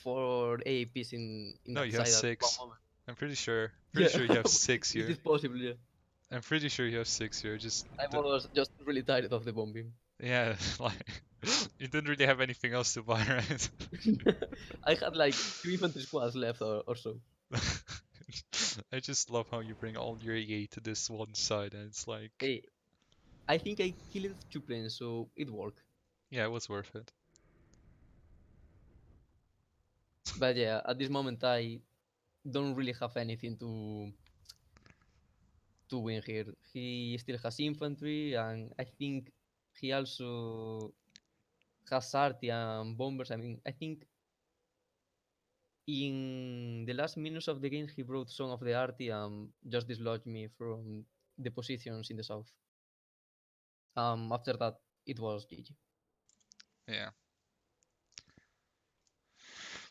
4 AAPs in No, that you have side at one six. moment. I'm pretty sure. Pretty Yeah, sure you have six it here. is possible. Yeah, I'm pretty sure you have six here. Just I was just really tired of the bombing. yeah, like you didn't really have anything else to buy, right? I had like 2 infantry squads left or so. I just love how you bring all your EA to this one side, and it's like, Hey, I think I killed 2 planes, so it worked. yeah, it was worth it. But yeah, at this moment I don't really have anything to win here. He still has infantry, and I think he also has arty and bombers. I mean, I think in the last minutes of the game he brought some of the arty and just dislodged me from the positions in the south. After that it was GG. Yeah.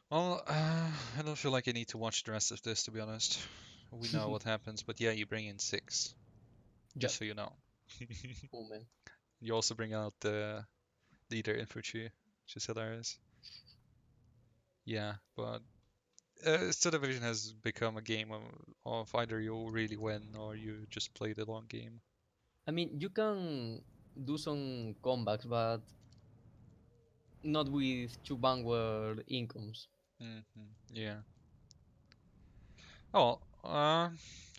Well, I don't feel like I need to watch the rest of this, to be honest. We know what happens, but yeah, you bring in six, Yeah. just so you know. Oh man. You also bring out the leader infantry, which is hilarious. Yeah, but still division has become a game of either you really win or you just play the long game. I mean, you can do some comebacks, but not with two Vanguard incomes. Yeah. Oh, I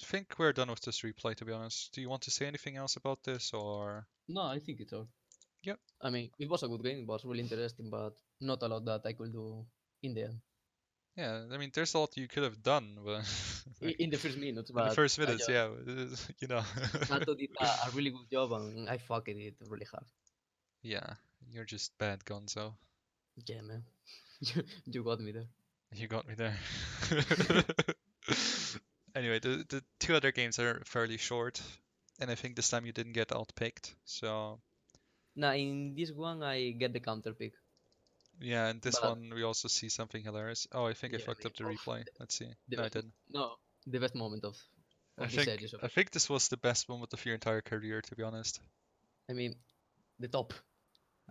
think we're done with this replay, to be honest. Do you want to say anything else about this, or? No, I think it's all. Yep. I mean, it was a good game. It was really interesting, but not a lot that I could do in the end. Yeah, I mean, there's a lot you could have done, but like In the first minutes, in the but first I minutes, just yeah, you know. Sato did a really good job, and I fucked it really hard. Yeah, you're just bad, Gonzo. Yeah, man, you got me there. You got me there. Anyway, the two other games are fairly short, and I think this time you didn't get outpicked. So Now in this one, I get the counter pick, yeah, and this but one we also see something hilarious. Oh, I think I yeah, I fucked mean, up the oh, replay. Let's see. the No, I best, didn't. no, the best moment I of the think series of I it. think this was the best moment of your entire career, to be honest. I mean, the top.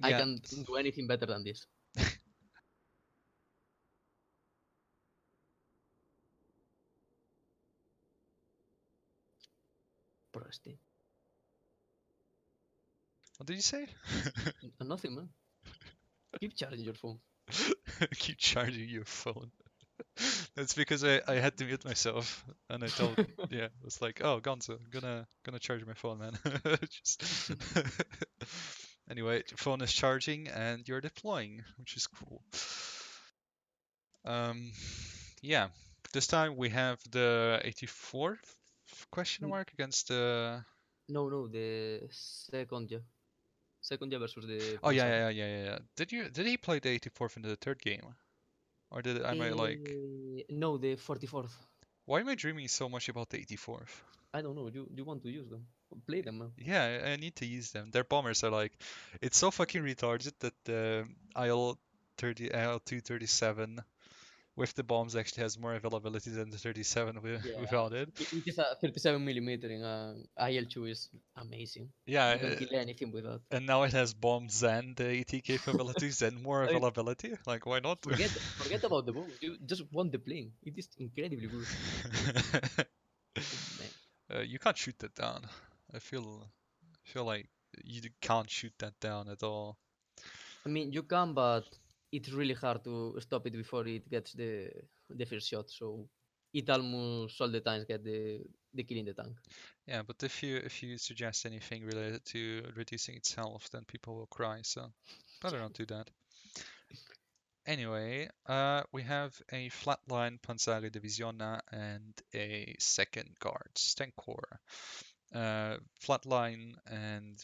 I Yeah. can't do anything better than this. Prosty. What did you say? Nothing, man. Keep charging your phone. Keep charging your phone. That's because I had to mute myself and I told yeah, it was like, oh Gonzo, gonna charge my phone, man. Just anyway, your phone is charging and you're deploying, which is cool. Um yeah. This time we have the 84th question mark against the No, no, the second, yeah. Second, yeah, versus the oh yeah Pensado. yeah yeah yeah yeah. Did he play the 84th in the third game? Or did am I like No, the 44th. why am I dreaming so much about the 84th? I don't know. You want to use them? Play them, man. Yeah, I need to use them. Their bombers are like, it's so fucking retarded that the IL-237 with the bombs actually has more availability than the 37 Yeah, without it. it is a 37 millimeter in IL2 is amazing. Yeah, You can kill anything with that. and now it has bombs and the AT capabilities and more I mean, availability. Like, why not? forget about the bombs. You just want the plane. It is incredibly good. Oh, man. You can't shoot that down. I feel like you can't shoot that down at all. I mean, you can, but it's really hard to stop it before it gets the first shot. So it almost all the times get the kill in the tank. Yeah, but if you suggest anything related to reducing its health, then people will cry. So better not do that. Anyway, we have a flatline Panzeri Divisione and a second guards tank corps. Flatline and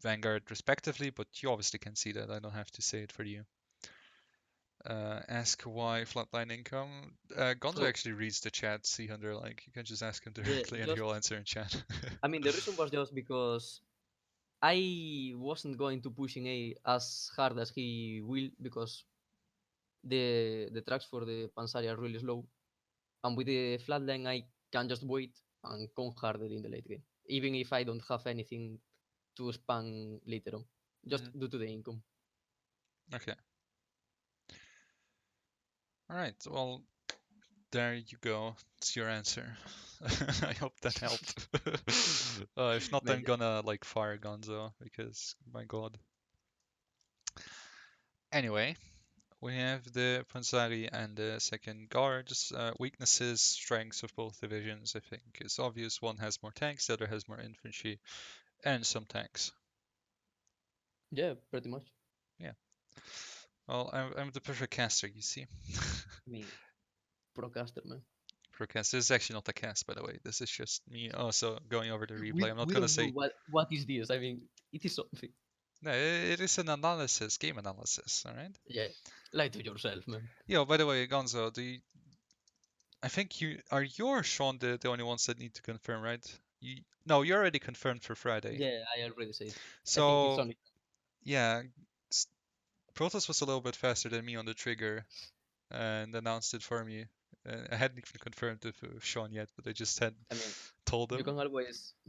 Vanguard respectively, but you obviously can see that. I don't have to say it for you. Ask why flatline income. Gonzo So actually reads the chat, see under like you can just ask him yeah, directly and he just will answer in chat. I mean the reason was just because I wasn't going to pushing A as hard as he will because the tracks for the Pansari are really slow, and with the flatline I can just wait and come harder in the late game, even if I don't have anything to spam later on, just Mhm. due to the income. Okay. All right. Well, there you go. It's your answer. I hope that helped. If not, I'm Maybe. gonna like fire Gonzo because my god. Anyway, we have the Panzeri and the second guards. Weaknesses, strengths of both divisions, I think, is obvious. One has more tanks, the other has more infantry, and some tanks. Yeah, pretty much. Yeah. Well, I'm the perfect caster, you see. I mean, procaster, man. For cast. This is actually not a cast, by the way. This is just me also going over the replay. We I'm not we gonna don't know say what is this. I mean, it is something. no. It is an analysis, game analysis. All right. Yeah, lie to yourself, man. Yo, by the way, Gonzo, I think you or Sean the only ones that need to confirm, right? No, you already confirmed for Friday. Yeah, I already said. I think it's So only. yeah, s- Protoss was a little bit faster than me on the trigger and announced it for me. I hadn't even confirmed it with Sean yet, but I just had I mean, told him. you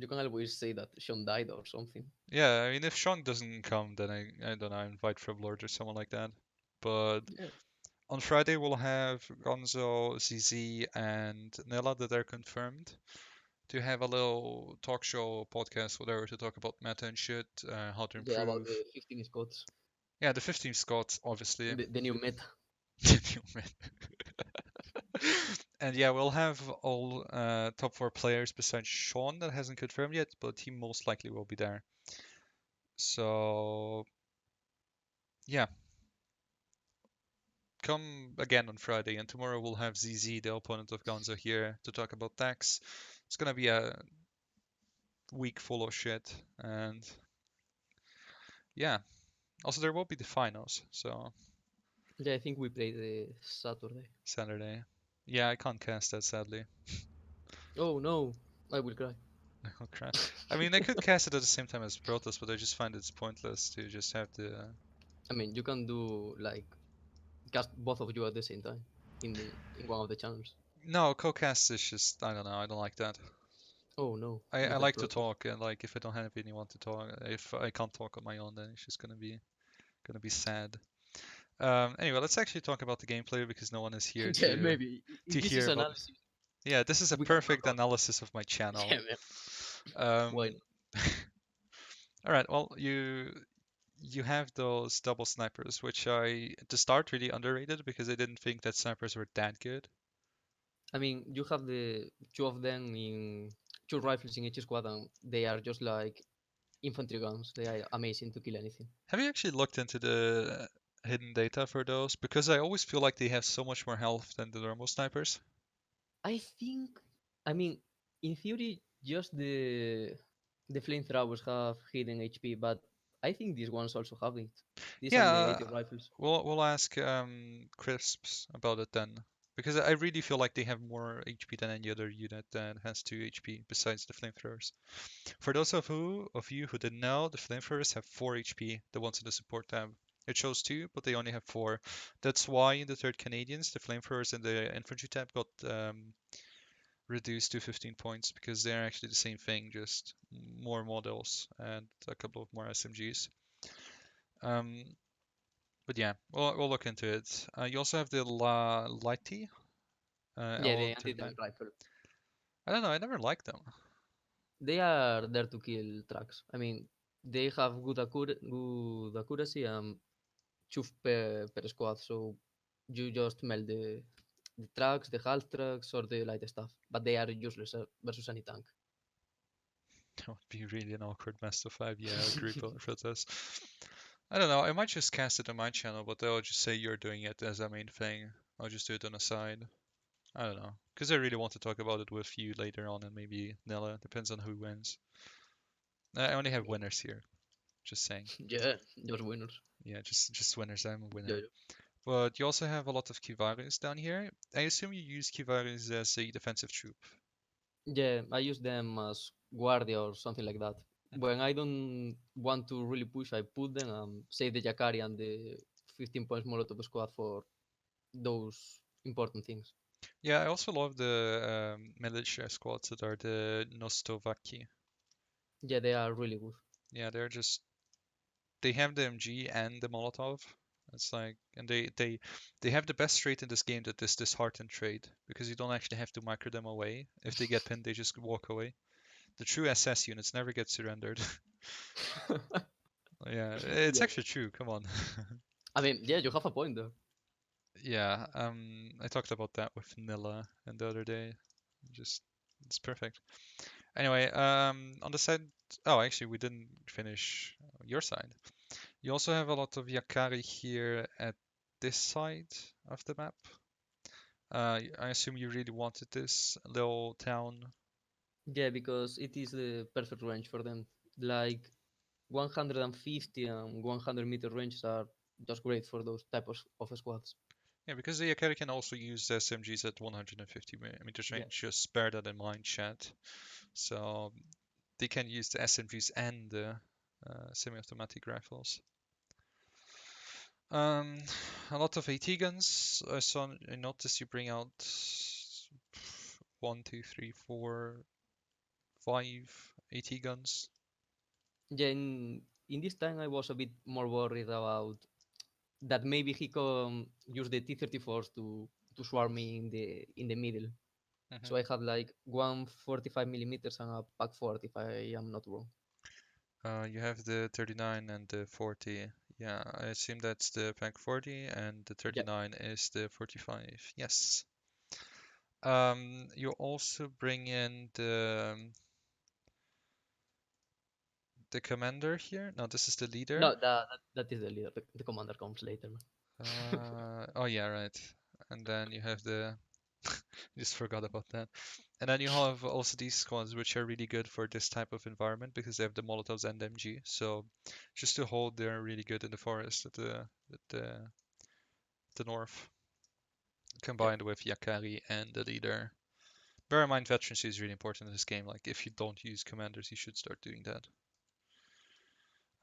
can always say that Sean died or something. Yeah, I mean, if Sean doesn't come, then I don't know, I invite Lord or someone like that. But Yeah, on Friday we'll have Gonzo, ZZ, and Nella that are confirmed to have a little talk show, podcast, whatever, to talk about meta and shit, how to yeah, about improve. the 15 Scots, Yeah, the 15 Scots, obviously. the new meta. And yeah, we'll have all top four players besides Sean that hasn't confirmed yet, but he most likely will be there. So yeah, come again on Friday, and tomorrow we'll have ZZ, the opponent of Gonzo, here to talk about tax. It's gonna be a week full of shit, and yeah. Also, there will be the finals, so Yeah, I think we play the Saturday. Saturday. Yeah, I can't cast that sadly. Oh no, I will cry. Oh crap. I mean, I could cast it at the same time as Protoss, but I just find it's pointless to just have the. I mean, you can do like cast both of you at the same time in one of the channels. No, co-cast is just I don't know. I don't like that. Oh no, I look at like to Protoss. talk, and like if I don't have anyone to talk, if I can't talk on my own, then it's just gonna be sad. Anyway, let's actually talk about the gameplay because no one is here Yeah, to maybe to if this hear is about. analysis, Yeah, this is a we can perfect talk about. analysis of my Yeah, channel. man. Why Um, not? all right, well, you have those double snipers, which I at the start really underrated because I didn't think that snipers were that good. I mean, you have the two of them in two rifles in each squad, and they are just like infantry guns. They are amazing to kill anything. Have you actually looked into the hidden data for those? Because I always feel like they have so much more health than the normal snipers. I think, I mean, in theory, just the flamethrowers have hidden HP, but I think these ones also have it. These and the Yeah, 80 rifles. we'll ask Crisps about it then, because I really feel like they have more HP than any other unit that has 2 HP besides the flamethrowers. For those of you who didn't know, the flamethrowers have 4 HP, the ones in the support tab. It shows 2, but they only have 4. That's why in the third Canadians, the flamethrowers in the infantry tab got reduced to 15 points because they're actually the same thing, just more models and a couple of more SMGs. Um, but yeah, we'll look into it. You also have the La Lighty, Yeah, the L39. anti-tank rifle. I don't know, I never liked them. They are there to kill trucks. I mean, they have good accuracy and chuff per squad, so you just melt the trucks, the half trucks, or the light stuff, but they are useless versus any tank. That would be really an awkward best of five. Yeah, I agree for this. I don't know. I might just cast it on my channel, but I'll just say you're doing it as a main thing. I'll just do it on the side. I don't know, because I really want to talk about it with you later on, and maybe Nella. Depends on who wins. I only have winners here. Just saying. Yeah, just winners. Yeah, just winners. I'm a Yeah, winner. yeah. But you also have a lot of Kivaris down here. I assume you use Kivaris as a defensive troop. Yeah, I use them as guardia or something like that. When I don't want to really push, I put them and save the Yakari and the 15 points Molotov squad for those important things. Yeah, I also love the militia squads that are the Nostovaki. Yeah, they are really good. Yeah, they have the MG and the Molotov. It's like, and they have the best trait in this game that is this hearten trait because you don't actually have to micro them away. If they get pinned, they just walk away. The true SS units never get surrendered. Yeah, it's Yeah. actually true. Come on. I mean, yeah, you have a point there. Yeah, I talked about that with Nilla and the other day. Just it's perfect. Anyway, on the side, oh, actually, we didn't finish your side. You also have a lot of Yakari here at this side of the map. I assume you really wanted this little town. Yeah, because it is the perfect range for them. Like 150 and 100-meter ranges are just great for those types of squads. Yeah, because the Yakari can also use the SMGs at 150 meters Yeah. range. Just bear that in mind, chat. So they can use the SMGs and the semi-automatic rifles. Um, a lot of AT guns. I noticed you bring out one, two, three, four, five AT guns. Yeah, in this time I was a bit more worried about that maybe he can use the T-34s to swarm me in the middle. So Hmm. I had like one 45 millimeters and a Pack 40 if I am not wrong. You have the 39 and the 40. Yeah, I assume that's the Pack 40, and the Yeah. 39 is the 45. Yes. You also bring in the commander here. No, this is the leader. No, that is the leader. The commander comes later. Oh yeah, right. And then you have the just forgot about that. And then you have also these squads which are really good for this type of environment because they have the Molotovs and MG. So just to hold, they're really good in the forest at the north, Yeah. combined with Yakari and the leader. Bear in mind, veterancy is really important in this game. Like if you don't use commanders, you should start doing that.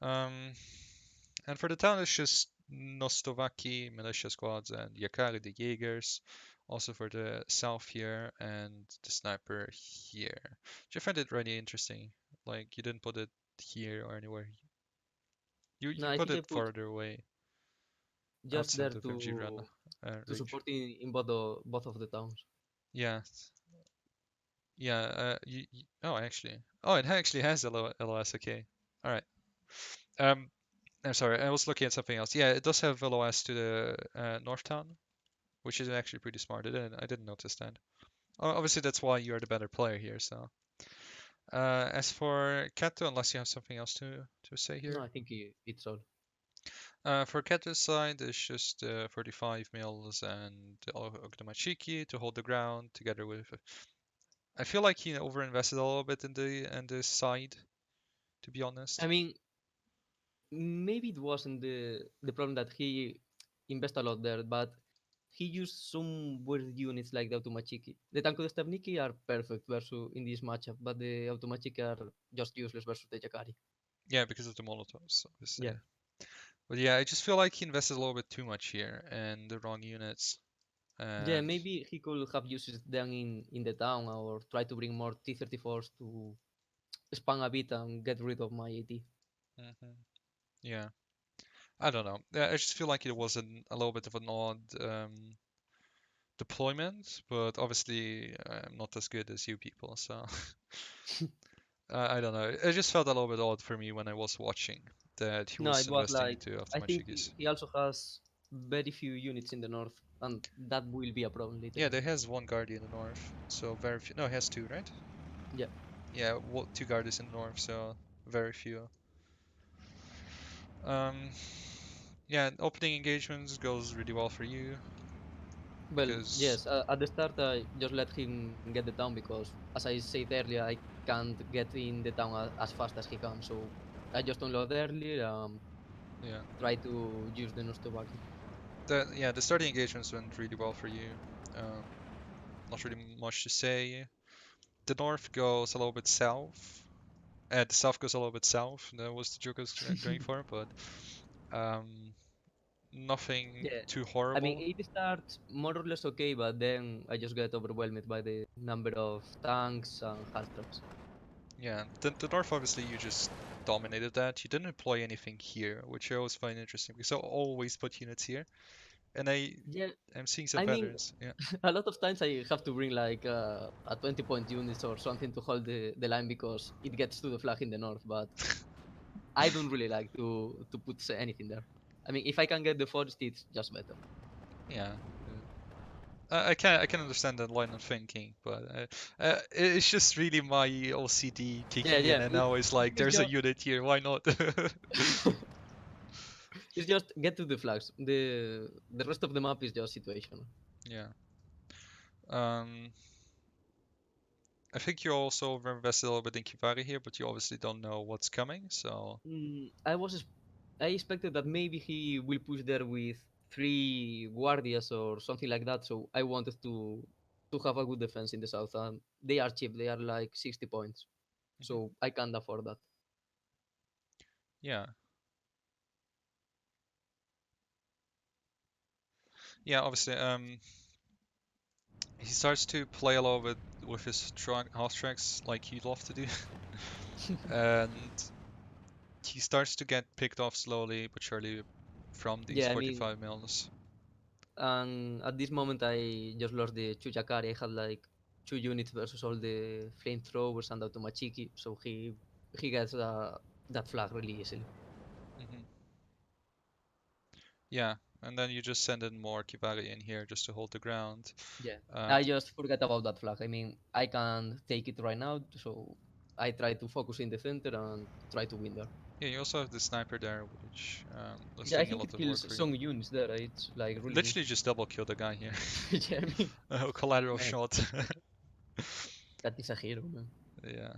Um, and for the town, it's just Nostovaki militia squads and Yakari the Jaegers. Also for the south here and the sniper here. Which I find it really interesting. Like you didn't put it here or anywhere. No, You I put think I it put farther away just there outside of MG run to range. support in both of the towns. Yeah, yeah. Oh, actually, oh, it actually has LOS. Okay, all right. Um, I'm sorry, I was looking at something else. Yeah, it does have LOS to the north town, which is actually pretty smart. I didn't notice that. Obviously, that's why you are the better player here. So, as for Kato, unless you have something else to say No, here. I think it's all. For Kato's side, it's just 45 mils and Ogdomachiki to hold the ground together with. I feel like he overinvested a little bit in the side, to be I honest. mean, maybe it wasn't the problem that he invested a lot there, but he used some weird units like the Automachiki. The Tanko Stavniki are perfect versus in this matchup, but the Automachiki are just useless versus the Jakari. Yeah, because of the Molotovs, obviously. Yeah. But yeah, I just feel like he invested a little bit too much here and the wrong units. Yeah, And maybe he could have used them in the town or try to bring more T-34s to spam a bit and get rid of my AT. mhm, yeah, I don't know. Yeah, I just feel like it was a little bit of an odd deployment, but obviously I'm not as good as you people, so I don't know. It just felt a little bit odd for me when I was watching that he No, was it was investing like into I think Automachikis. he also has. very few units in the north, and that will be a problem later Yeah, on. there has one guardian in the north, so very few. No, it has two, right? Yeah. Yeah, two guardians in the north, so very few. Um, yeah, opening engagements goes really well for you Well, because yes, at the start I just let him get the town because, as I said earlier, I can't get in the town as fast as he can. So I just unload early, yeah, try to use the Nostrovaki. the starting engagements went really well for you. Um, not really much to say. The north goes a little bit south. The south goes a little bit south. That was the joke I was going for, but um, nothing Yeah, too I mean horrible. it starts more or less okay, but then I just get overwhelmed by the number of tanks and half tracks. Yeah, the north obviously you just dominated that. You didn't employ anything here, which I always find interesting because I always put units here, and Yeah, I'm seeing some I mean patterns. Yeah, a lot of times I have to bring like a 20-point unit or something to hold the line because it gets to the flag in the north, but I don't really like to put anything there. I mean, if I can get the forest, it's just better. yeah. I can understand that line of thinking, but it's just really my OCD Yeah, kicking in, yeah. and now it's like It's there's a just unit here, why not? it's just get to the flags. The rest of the map is just situational. Yeah. Um, I think you also invested a little bit in Kivari here, but you obviously don't know what's coming, so. I expected that maybe he will push there with three guardias or something like that. So I wanted to have a good defense in the south, and they are cheap. They are like 60 points, Mhm. so I can't afford that. Yeah. Yeah, obviously, he starts to play a little bit with his house tracks like he'd love to do, and he starts to get picked off slowly but surely from these Yeah, I mean, 45 mils. and at this moment I just lost the Chuchakari. I had like two units versus all the flamethrowers and automachiki, so he gets that flag really easily. Hmm. Yeah, and then you just send in more Kibari in here just to hold the ground. Yeah, Uh, I just forget about that flag. I mean, I can take it right now, so I try to focus in the center and try to win there. yeah, you also have the sniper there, which was Yeah, I doing a think lot it of work kills for you. some units there. It's like really neat. Literally just double kill the guy here. Yeah, I mean, A collateral man, shot. that is a hero, man. Yeah.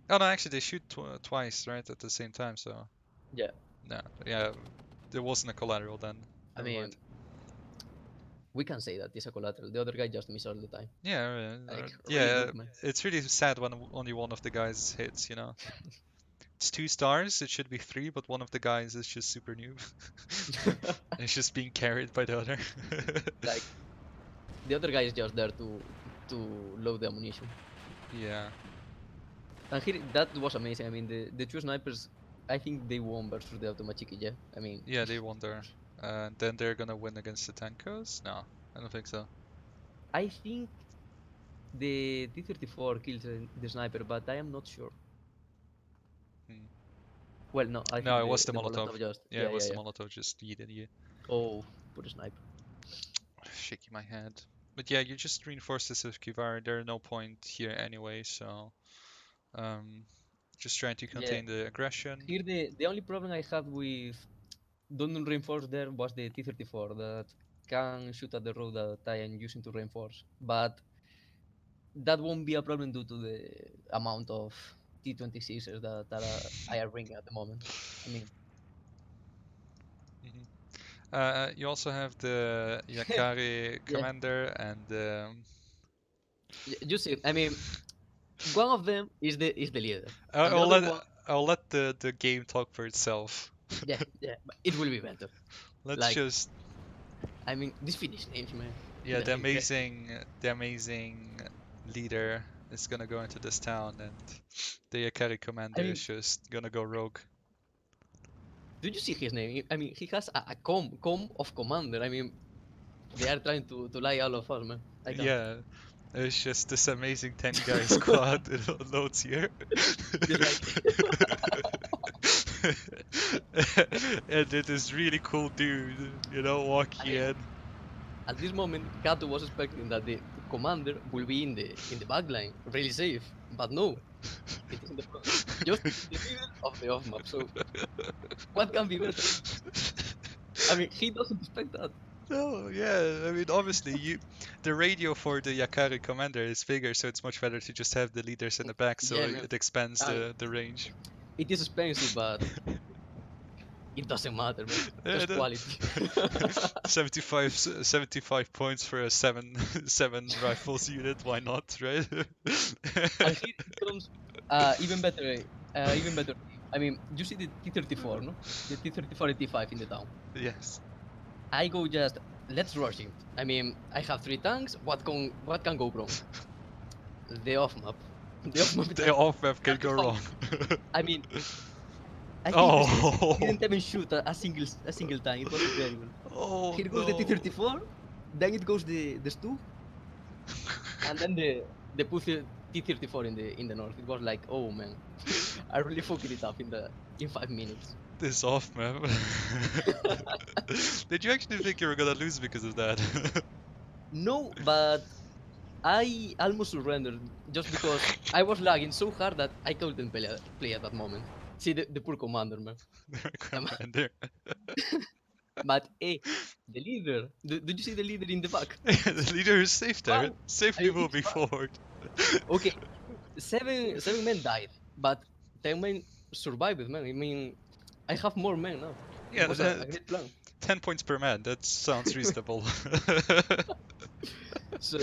Oh no, actually they shoot twice, right, at the same time, so Yeah, no, yeah, there wasn't a collateral then. I Never mind. mean, we can say that it's a collateral. The other guy just missed all the time. Yeah, Like, really yeah, good, man. it's really sad when only one of the guys hits, you know. It's 2 stars, it should be three, but one of the guys is just super noob. It's just being carried by the other. Like, the other guy is just there to load the ammunition. Yeah, And here, that was amazing. I mean, the two snipers, I think they won versus the Automachiki, yeah? I mean, yeah, they wonder. And then they're gonna win against the Tankos? No, I don't think so. I think the T-34 kills the sniper, but I am not sure. Hmm. Well, no, I No, think it was the the Molotov. Molotov just, Yeah, yeah, it yeah, was the yeah. Molotov just yeeted you. Oh, poor sniper. Shaking my head. But yeah, you just reinforce this with Kivar. There's no point here anyway, so um, just trying to Yeah. contain the aggression. Here, the only problem I had with don't reinforce there was the T-34 that can shoot at the road that I am using to reinforce. But that won't be a problem due to the amount of T-26s that I are bringing at the moment. I mean, Mhm. You also have the Yakari yeah, commander and you see, I mean, one of them is the leader, and the I'll other let one, I'll let the game talk for itself. yeah, yeah, but it will be better. Let's Like, just I mean, these Finnish names, man, yeah, like, the amazing leader is gonna go into this town, and the Yakari I commander is mean, just gonna go rogue. did you see his name? I mean, he has a com of commander. I mean, they are trying to lie all of us, man. I can't. Yeah, it's just this amazing 10 guy squad it loads here. Just like and then this really cool dude, I walking mean, in. at this moment, Kato was expecting that the commander will be in the back line, really safe. But no, it is in the front, just in the middle of the off map. So what can be better? I mean, he doesn't expect that. No, yeah, I mean, obviously, the radio for the Yakari commander is bigger, so it's much better to just have the leaders in the back, so Yeah, man. it expands And the range. it is expensive, but it doesn't matter, man. Yeah, Just quality. 75 points for a seven rifles unit. Why not, right? And here it comes even better. Even better. I mean, you see the T-34, no? The T-34 and T5 in the town. Yes. I go just let's rush it. I mean, I have three tanks. What can go wrong? The off map. The off map The just off map can can't go find. wrong. I mean, I think the CSC Oh, didn't even shoot a single time. It was incredible. oh Here goes the no. T-34, then it goes the Stu, and then the push T-34 in the north. It was like, oh man, I really fucked it up in 5 minutes. This off map. Did you actually think you were gonna lose because of that? No, but I almost surrendered just because I was lagging so hard that I couldn't play at that moment. See the poor commander, man. Commander. But hey, the leader. Did you see the leader in the back? The leader is safe there, Fine. I safely mean, it's moving fine. forward. Okay, seven men died, but 10 men survived, man. I mean, I have more men now. It Yeah, was a great plan. 10 points per man. That sounds reasonable. So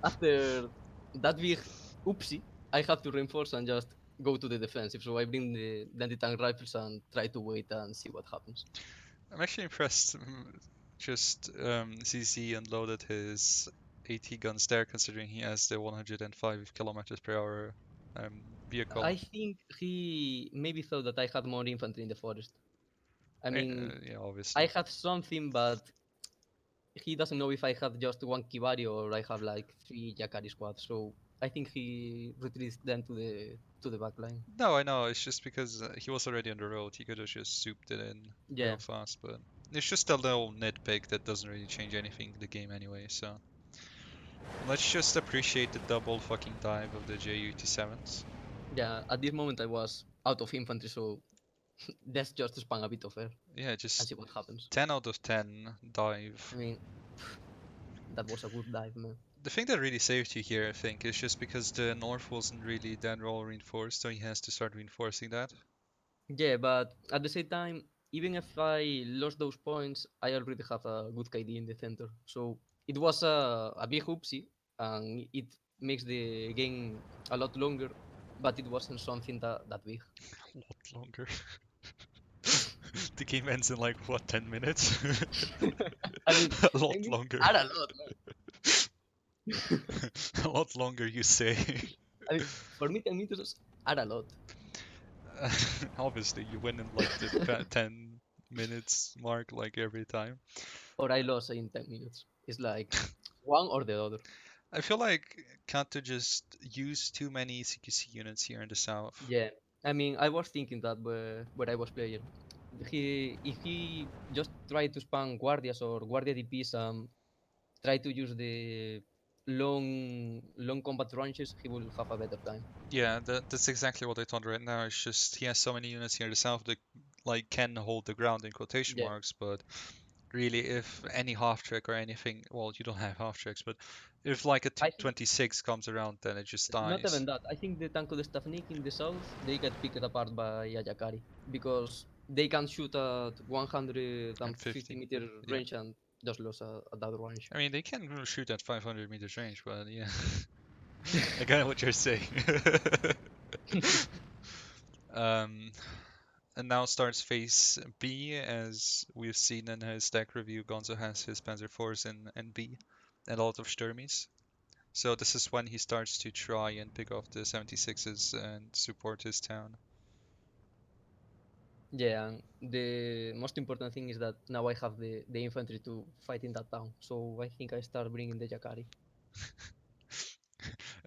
after that big oopsie, I have to reinforce and just go to the defensive. So I bring the anti-tank rifles and try to wait and see what happens. I'm actually impressed. Just CC unloaded his AT guns there, considering he has the 105 kilometers per hour vehicle. I think he maybe thought that I had more infantry in the forest. I mean, Yeah, I obviously. had something, but he doesn't know if I have just one Kibari or I have like three Yakari squads. So I think he retreats then to the back line. No, I know. It's just because he was already on the road. He could have just souped it in Yeah, real fast, but it's just a little nitpick that doesn't really change anything in the game anyway. So let's just appreciate the double fucking dive of the JU-87s. yeah. At this moment, I was out of infantry, so let's just spam a bit of air Yeah, and just see what happens. 10 out of 10 I dive. mean, that was a good dive, man. The thing that really saved you here, I think, is just because the north wasn't really that well reinforced, so he has to start reinforcing that. Yeah, but at the same time, even if I lost those points, I already have a good KD in the center. So it was a big oopsie, and it makes the game a lot longer, but it wasn't something that big. A lot longer. The game ends in like, what, 10 minutes? I mean, A lot 10 minutes longer. are a lot, man. A lot longer, you say. I mean, for me, 10 meters are a lot. Obviously, you win in like the 10 minutes mark, like every time. Or I lost in 10 minutes. It's like one or the other. I feel like Kanto just used too many CQC units here in the south. Yeah. I mean, I was thinking that where I was playing. If he just tried to spam guardias or guardia DPs and try to use the long combat ranges, he will have a better time. Yeah, that's exactly what I thought right now. It's just he has so many units here in the south that like can hold the ground in quotation Yeah. marks, but really if any half track or anything, well, you don't have half tracks, but if like a I think 26 comes around, then it just not dies. even that. I think the Tanko de Stavnik in the south, they get picked apart by Ajakari because they can shoot at And 150 50. meter Yeah. range and just lose at that range. I mean, they can shoot at 500 meters range, but yeah, I get what you're saying. um, and now starts phase B, as we've seen in his deck review. Gonzo has his Panzer IVs in B, and a lot of Sturmies. So this is when he starts to try and pick off the 76s and support his town. Yeah, and the most important thing is that now I have the infantry to fight in that town. So I think I start bringing the Jakari.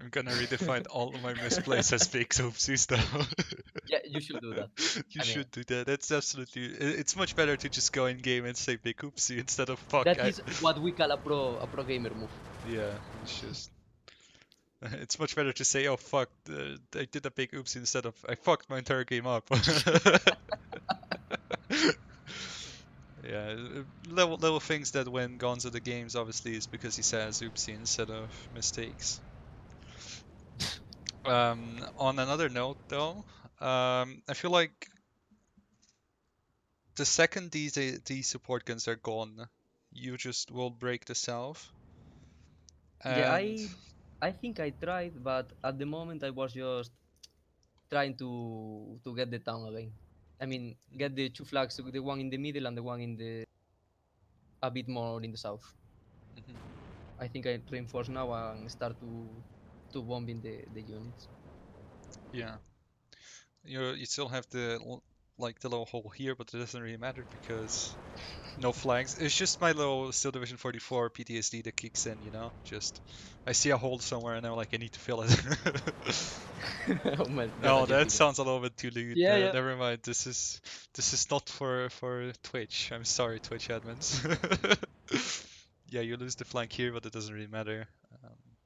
I'm gonna redefine all of my misplays as fake oopsies though. Yeah, you should do that. You I mean, should do that. That's absolutely. It's much better to just go in game and say big oopsie instead of fuck. that is what we call a pro gamer move. Yeah, it's just. It's much better to say, oh fuck, I did a big oopsie instead of I fucked my entire game up. Yeah, little things that win Gonzo the games obviously is because he says oopsie instead of mistakes. On another note though, I feel like the second these support guns are gone, you just will break the self. Yeah, And I think I tried, but at the moment I was just trying to get the town again. I mean, mhm, get the two flags, the one in the middle and the one in the a bit more in the south. mhm, I think I reinforce now and start to bombing the units. yeah, you still have like the little hole here, but it doesn't really matter because no flags. It's just my little Steel Division 44 PTSD that kicks in, you know? Just I see a hole somewhere and I'm like I need to fill it. Oh man, that's a Oh, good that feeling. sounds a little bit too lewd. Yeah, yeah. Never mind. This is not for Twitch. I'm sorry, Twitch admins. Yeah, you lose the flank here, but it doesn't really matter. Um,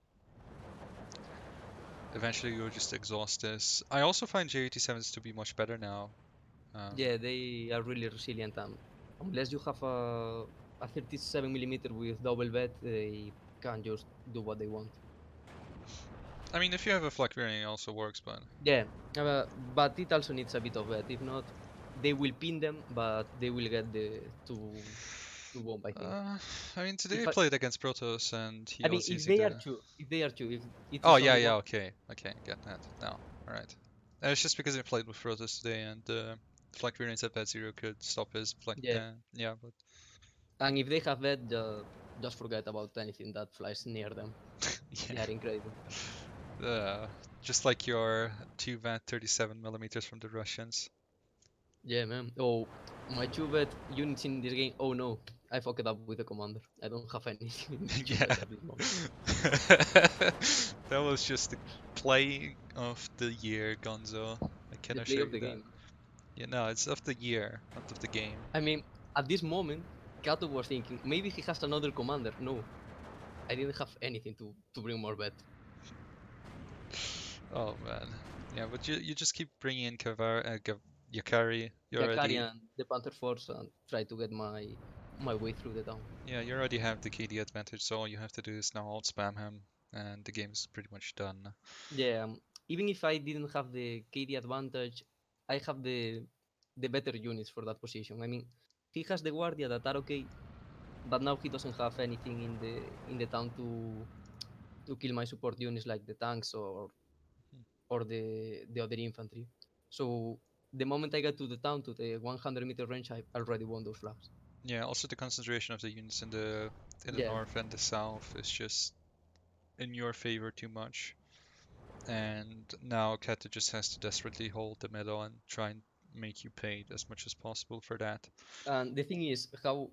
Eventually, you'll just exhaust this. I also find J87s to be much better now. Um, Yeah, they are really resilient. Unless you have a 37 millimeter with double bed, they can just do what they want. I mean, if you have a flak variant, it also works, but Yeah, but it also needs a bit of bed. If not, they will pin them, but they will get the two bomb. I think. uh, I mean, today I If I, played against Protoss and he I mean, was if using they are the. two, if it Oh is yeah, only yeah, one, okay, okay, get that now. All right. It's just because I played with Protoss today and flak variants at bad zero could stop his flank. yeah. Yeah, but And if they have bed, just forget about anything that flies near them. They yeah. are incredible. Uh, just like your two VAT 37 millimeters from the Russians. Yeah, man. Oh, my two bed units in this game. Oh no, I fucked up with the commander. I don't have anything in two Yeah. bed at this moment. That was just the play of the year, Gonzo. I can The play assure of you the that. game. Yeah, no, it's of the year, not of the game. I mean, at this moment, Kato was thinking maybe he has another commander. No, I didn't have anything to bring more bed. Oh man. Yeah, but you just keep bringing in Yakari. You Yakari already and the Panther Force and try to get my way through the town. yeah, you already have the KD advantage, so all you have to do is now alt spam him, and the game is pretty much done. Yeah, even if I didn't have the KD advantage, I have the better units for that position. I mean, he has the Guardia that are okay, but now he doesn't have anything in the town to kill my support units like the tanks or the other infantry. So the moment I get to the town to the 100-meter range, I already won those flags. Yeah, also the concentration of the units in the Yeah, north and the south is just in your favor too much. And now Kata just has to desperately hold the middle and try and make you pay as much as possible for that. and the thing is how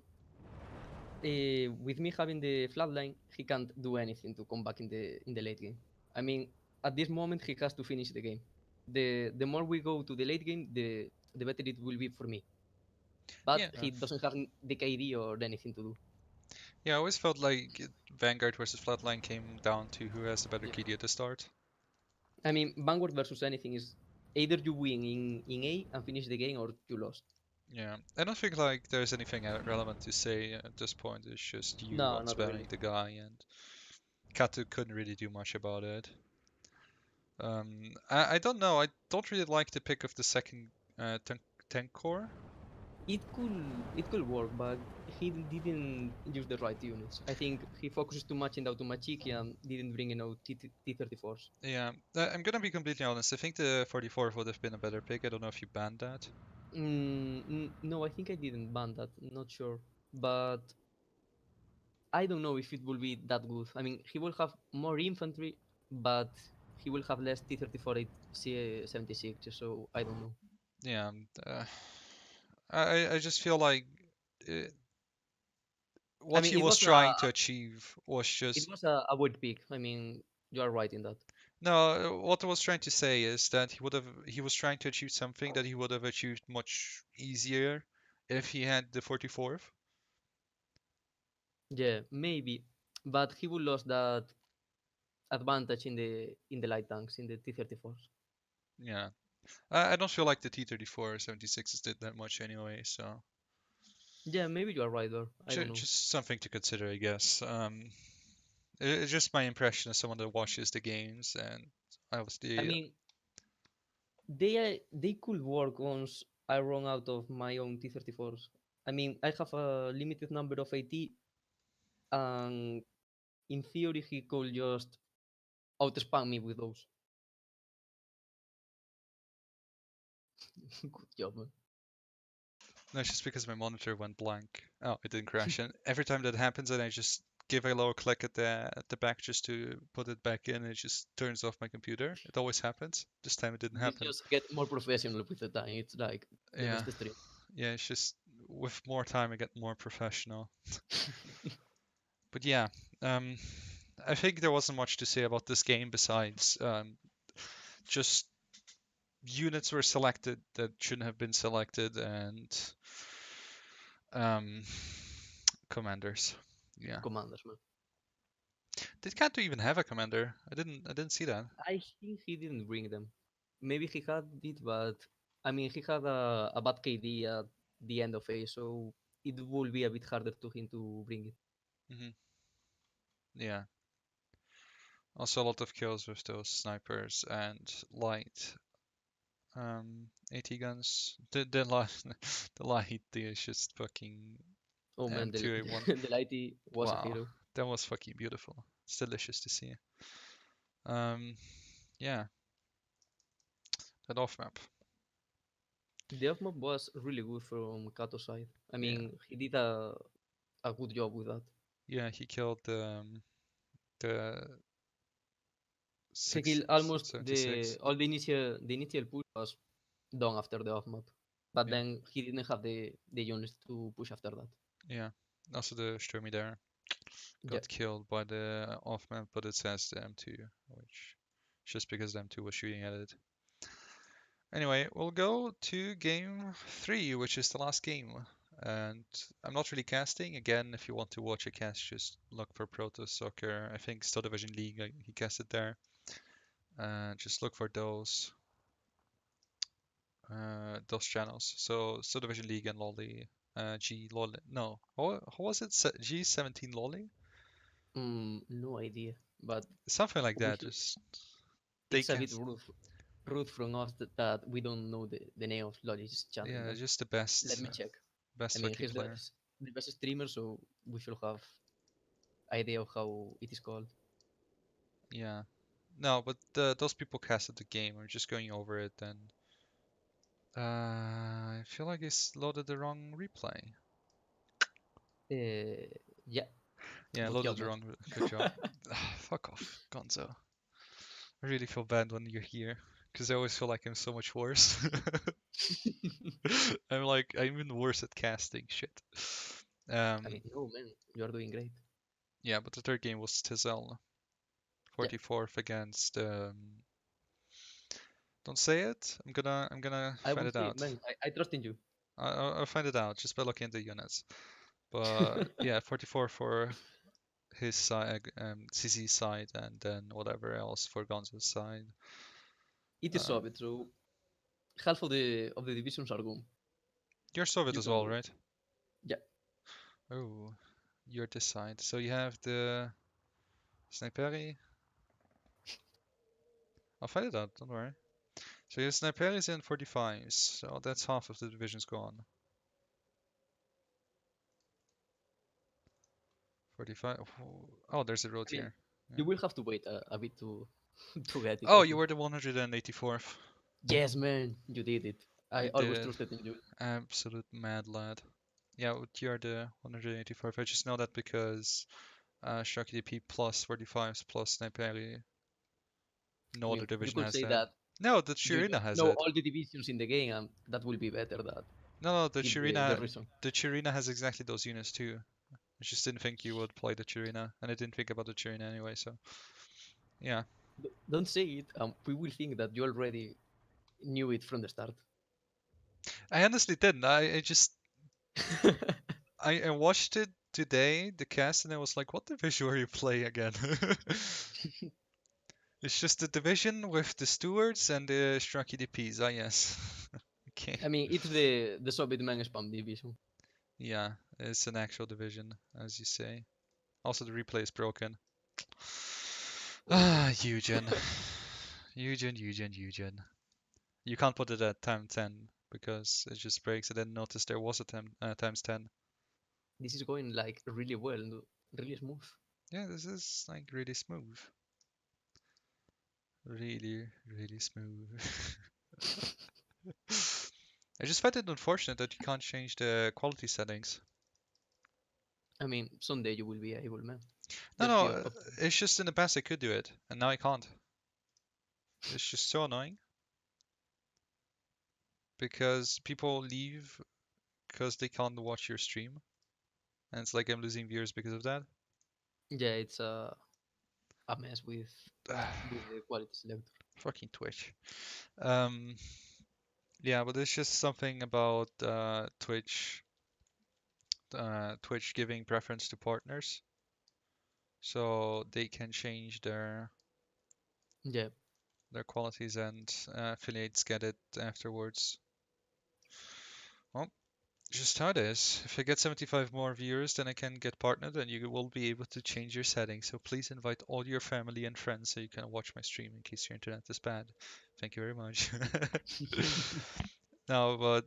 with me having the flatline, he can't do anything to come back in the late game. I mean, at this moment, he has to finish the game. The more we go to the late game, the better it will be for me. But Yeah. he doesn't have the KD or anything to do. Yeah, I always felt like Vanguard versus Flatline came down to who has the better Yeah. KD at the start. I mean, Vanguard versus anything is either you win in A and finish the game or you lost. Yeah, I don't think like there's anything relevant to say at this point. It's just you No, not really. outspamming the guy, and Katu couldn't really do much about it. I don't know. I don't really like the pick of the second tank core. It could work, but he didn't use the right units. I think he focuses too much in the Automachiki and didn't bring in out T-34s. Yeah, I'm gonna be completely honest. I think the 44 would have been a better pick. I don't know if you banned that. No, I think I didn't ban that. Not sure, but I don't know if it will be that good. I mean, he will have more infantry, but he will have less T-34 76. So I don't know. Yeah, I just feel like uh I what mean, he was trying to achieve was it just was a weird pick. I mean, you are right in that. No, what I was trying to say is that he was trying to achieve something that he would have achieved much easier if he had the 44th. Yeah, maybe, but he would lose that advantage in the light tanks in the T-34s. Yeah. I don't feel like the T-34 76s did that much anyway, so Yeah, maybe you are right there. I don't know. just something to consider, I guess. It's just my impression as someone that watches the games, and I obviously, mean, they could work once I run out of my own T-34s. I mean, I have a limited number of AT, and in theory, he could just out-spam me with those. Good job, man. no, it's just because my monitor went blank. Oh, it didn't crash, and every time that happens, and I just give a little click at the back just to put it back in, it just turns off my computer. It always happens. This time it didn't You happen. just get more professional with the time. It's like the Yeah, best stream. yeah, it's just with more time I get more professional. But yeah, um, I think there wasn't much to say about this game besides just units were selected that shouldn't have been selected, and um, commanders. Yeah, Commanders, man. they can't even have a commander. I didn't see that. I think he didn't bring them. Maybe he had it, but I mean, he had a bad KD at the end of A, so it will be a bit harder to him to bring it. Hmm. Yeah. Also a lot of kills with those snipers and light AT guns. The light the light is just fucking Oh man, M2A1. the Lighty was a Wow, hero. that was fucking beautiful. It's delicious to see. Um, yeah, that off map. The off map was really good from Kato's side. I Yeah, mean, he did a good job with that. yeah, he killed the He six killed almost seventy the six. all the initial push was done after the off map, but Yeah, then he didn't have the units to push after that. yeah. Also the Sturmy there Yeah, got killed by the off map, but it says the M2, which just because the M2 was shooting at it. Anyway, we'll go to game three, which is the last game. And I'm not really casting. Again, if you want to watch a cast, just look for Proto Soccer. I think Still Division League, he casted there. Just look for those channels. So Still Division League and Lolly, G Lolly. No, how was it? G17 Lolly? no idea, but Something like we that. should, Just they it's a bit cast. rude from us that we don't know the name of Logic's channel, Yeah, but just the let me check. I best mean, lucky he's player. the best streamer, so we should have idea of how it is called. Yeah. No, but those people casted the game. I'm just going over it, and I feel like it's loaded the wrong replay. Uh, yeah, Yeah, good loaded job, the man. wrong. Good job. Fuck off, Gonzo. I really feel bad when you're here because I always feel like I'm so much worse. I'm even worse at casting shit. I Um, mean, no, man, you are doing great. yeah, but the third game was Tizel, Yeah, 44th against. Don't say it. I'm gonna I find will it say it, out. man. I trust in you. I'll find it out just by looking at the units. But yeah, 44 for his side, CZ side, and then whatever else for Gonzo's side. It is Um, Soviet, so half of the divisions are gone. you're Soviet You as can well, do it. right? Yeah, Oh, you're this side. So you have the Sniperi. I'll find it out, don't worry. So your Sniperi is in 45s, so that's half of the division's gone. 45. Oh, there's a road I mean, here. Yeah. you will have to wait a bit to to get it. Oh, I you think. were the 184th. Yes, man, you did it. I You always did. trusted in you. Absolute mad lad. Yeah, you're the 184th. I just know that because Sharky DP plus 45s plus Sniperi. I No other mean, you division could has say that. that No, the you Chirina just has know it. all the divisions in the game, and that will be better. That No, the reason. The Chirina has exactly those units too. I just didn't think you would play the Chirina, and I didn't think about the Chirina anyway. So yeah. Don't say it. We will think that you already knew it from the start. I honestly didn't. I just I watched it today, the cast, and I was like, what division are you playing again? It's just the division with the stewards and the Shrunky DPs. Ah, yes. Okay. I mean, it's the Soviet man spam division. Yeah, it's an actual division, as you say. Also, the replay is broken. Oh. Ah, Eugen. Eugen. You can't put it at time 10 because it just breaks. I didn't notice there was a times 10. This is going like really well, really smooth. Yeah, this is like really smooth. Really smooth. I just find it unfortunate that you can't change the quality settings. I mean, someday you will be able, man. No, Just be no, optimistic. it's just in the past I could do it, and now I can't. It's just so annoying because people leave because they can't watch your stream, and it's like I'm losing viewers because of that. Yeah, it's a mess with the quality selector. Fucking Twitch. Um, yeah, but it's just something about Twitch giving preference to partners, so they can change Yeah, their qualities and affiliates get it afterwards. Well, just how it is. If I get 75 more viewers, then I can get partnered and you will be able to change your settings. So please invite all your family and friends so you can watch my stream in case your internet is bad. Thank you very much. No, but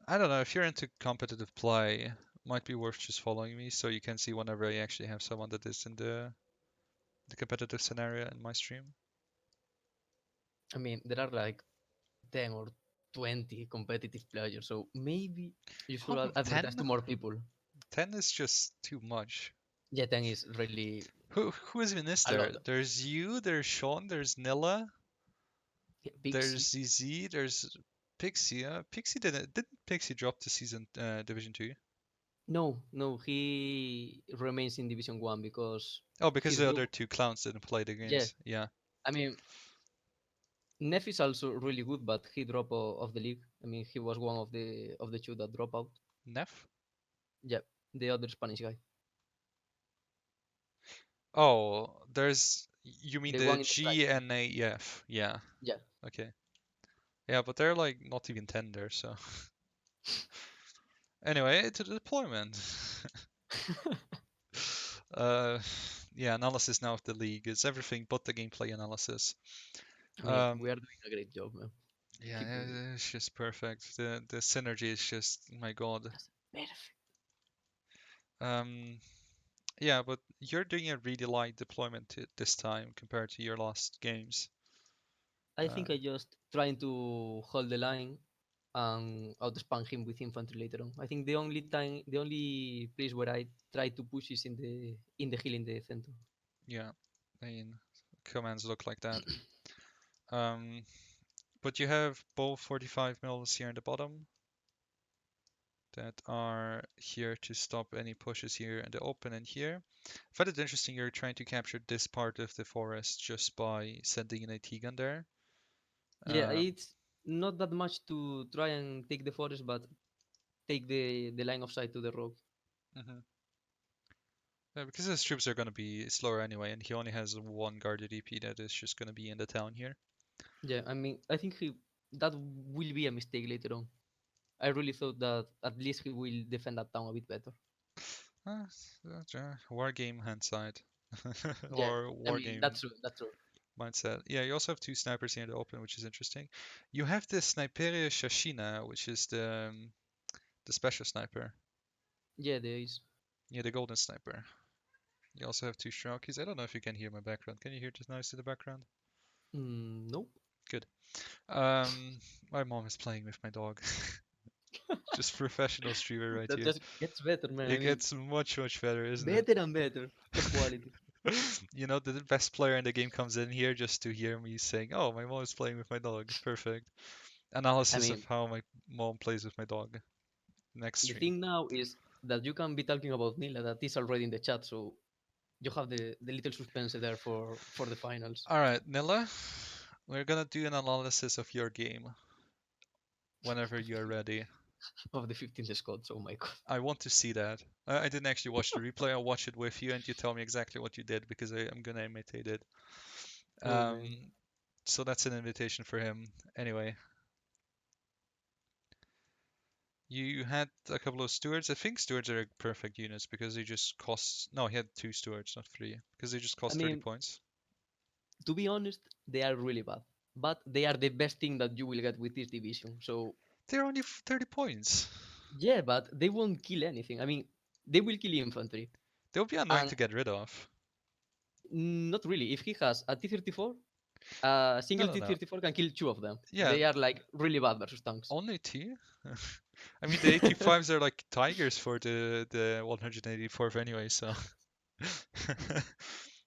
I don't know. If you're into competitive play, might be worth just following me so you can see whenever I actually have someone that is in the competitive scenario in my stream. I mean, there are like 10 or 20 competitive players, so maybe you should Oh, advertise 10? to more people. 10 is just too much. Yeah, 10 is really Who even is a there? lot. There's you, there's Sean, there's Nilla, Yeah, there's Pixie. ZZ, there's Pixie. Pixie didn't Pixie drop to season Division 2? No, no, he remains in Division 1 because Oh, because his the group. other two clowns didn't play the Yeah, games. Yeah. I mean, Neff is also really good, but he dropped off the league. I mean, he was one of the two that drop out. Neff? Yeah, the other Spanish guy, Oh, you mean the the one in the strike. GNAF? Yeah. Yeah, Okay. Yeah, but they're like not even tender, so. Anyway, to the deployment. uh, yeah, analysis now of the league. It's everything but the gameplay analysis. I mean, Um, we are doing a great job, man. yeah, Keep doing it. it's just perfect. The synergy is just my god. That's perfect. Um, yeah, but you're doing a really light deployment this time compared to your last games. I Uh, think I just trying to hold the line and outspam him with infantry later on. I think the only place where I try to push is in the hill in the center. yeah, I mean, commands look like that. Um, but you have both 45 mils here in the bottom that are here to stop any pushes here in the open and here. I find it interesting you're trying to capture this part of the forest just by sending an AT gun there. Yeah, Um, it's not that much to try and take the forest, but take the line of sight to the road. mhm. Yeah, because his troops are going to be slower anyway, and he only has one guarded EP that is just going to be in the town here. Yeah, I mean, I think that will be a mistake later on. I really thought that at least he will defend that town a bit better. That's war game hindsight Yeah, or I war mean, game that's true. That's true. mindset. Yeah, you also have two snipers here in the open, which is interesting. You have the Sniperia Shashina, which is the special sniper. Yeah, there is. Yeah, the golden sniper. You also have two Shraukies. I don't know if you can hear my background. Can you hear this noise in the background? Nope. Good. Um, my mom is playing with my dog. Just professional streamer right That here. just gets better, man. I It mean, gets much better, isn't it? better and better. Top quality. You know, the best player in the game comes in here just to hear me saying, "Oh, my mom is playing with my dog." Perfect. I Analysis of mean, how my mom plays with my dog. Next the stream. thing now is that you can be talking about Nila that is already in the chat, so you have the little suspense there for the finals All right, Nilla, we're gonna do an analysis of your game whenever you're ready. of the 15th Scots. Oh my god. I want to see that. I didn't actually watch the replay. I'll watch it with you, and you tell me exactly what you did because I'm gonna imitate it. Oh man. Um, so that's an invitation for him. Anyway, you had a couple of stewards. I think stewards are perfect units because they just cost. No, he had two stewards, not three, because they just I cost 30 mean, points. to be honest, they are really bad. But they are the best thing that you will get with this division. So They're only 30 points. yeah, but they won't kill anything. I mean, they will kill infantry. They'll be annoying And to get rid of. not really. If he has a T-34, No, single no, no. T-34 can kill two of them. Yeah, They are like really bad versus tanks. only two. I mean, the 85s are like tigers for the 184th anyway, so.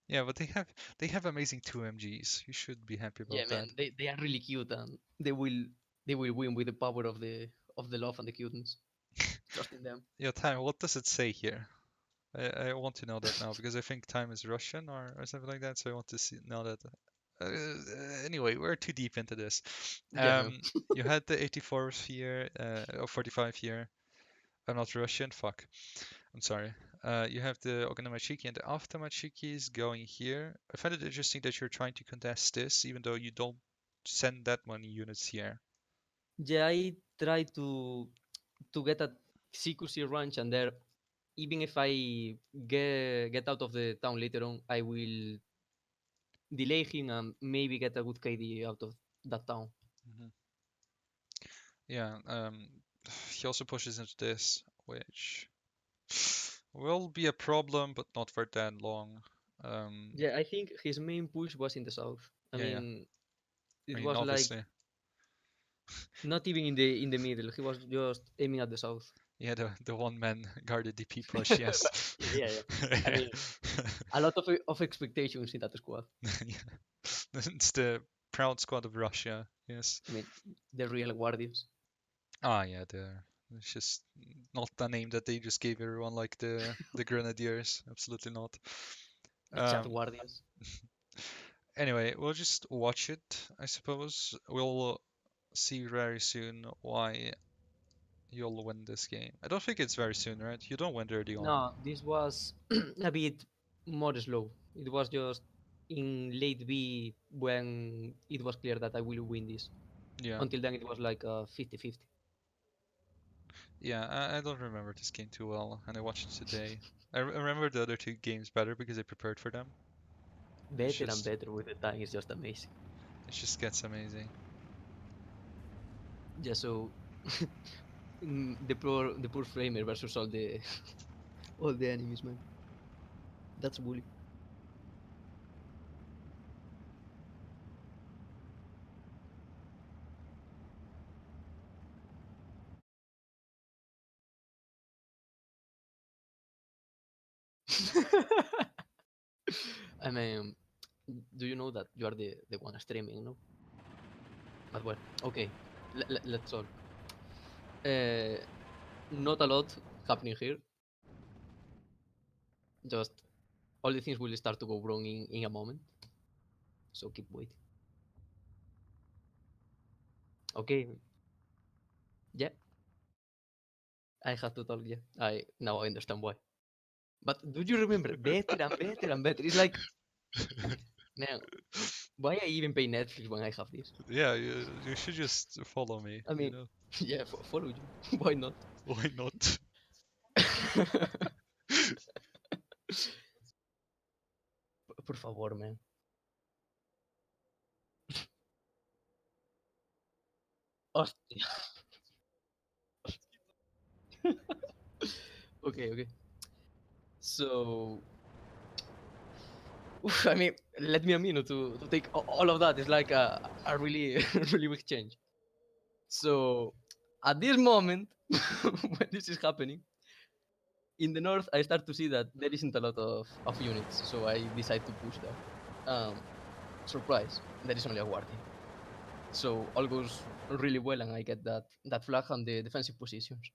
Yeah, but they have amazing 2 MGs. You should be happy Yeah, about man, that. they are really cute and they will win with the power of the love and the cuteness. Trust in them. Yeah, time. What does it say here? I want to know that now because I think time is Russian or something like that. So I want to know that. Anyway, we're too deep into this. Yeah, man. You had the 84th here, or 45 here. I'm not Russian. Fuck. I'm sorry. You have the Ogonomachiki and the Aftamachikis going here. I find it interesting that you're trying to contest this, even though you don't send that many units here. Yeah, I try to get a CQC ranch, and there, even if I get out of the town later on, I will delay him and maybe get a good KD out of that town. Mhm. Yeah, he also pushes into this, which will be a problem, but not for that long. Um, Yeah, I think his main push was in the south. I yeah, yeah. mean, I it mean, was like obviously, not even in the middle. He was just aiming at the south. yeah, the one man guarded DP push, yes. Yeah, yeah. I mean, a lot of expectations in that squad. Yeah. It's the proud squad of Russia, yes. I mean, the real guardians, Ah, yeah, it's just not a name that they just gave everyone like the Grenadiers. Absolutely not. the chat Um, guardians. anyway, we'll just watch it, I suppose. We'll see very soon why you'll win this game. I don't think it's very soon, right? You don't win early on. No, this was a bit more slow. It was just in late B when it was clear that I will win this. Yeah, Until then, it was like 50-50. yeah. I don't remember this game too well, and I watched it today. I remember the other two games better because I prepared for them. It's Better and just, better with the time. It's just amazing. it just gets amazing. Yeah, so the poor framer versus all the all the enemies, man. That's bully. I mean, do you know that you are the one streaming, no? But well, okay. Let's talk. Uh, Not a lot happening here. Just all the things will start to go wrong in a moment. So keep waiting. Okay. Yeah, I have to talk. Yeah, I now I understand why. But do you remember better and better and better? It's like, man, why I even pay Netflix when I have this? Yeah, you should just follow me, I you mean, know? yeah, follow you. Why not? Why not? Por favor, man. Hostia. Okay, okay. So, I mean, let me a minute to take all of that. It's like a really, really big change. So, at this moment, when this is happening, in the north, I start to see that there isn't a lot of units. So I decide to push there. Surprise, there is only a guardian. So all goes really well, and I get that flag on the defensive positions.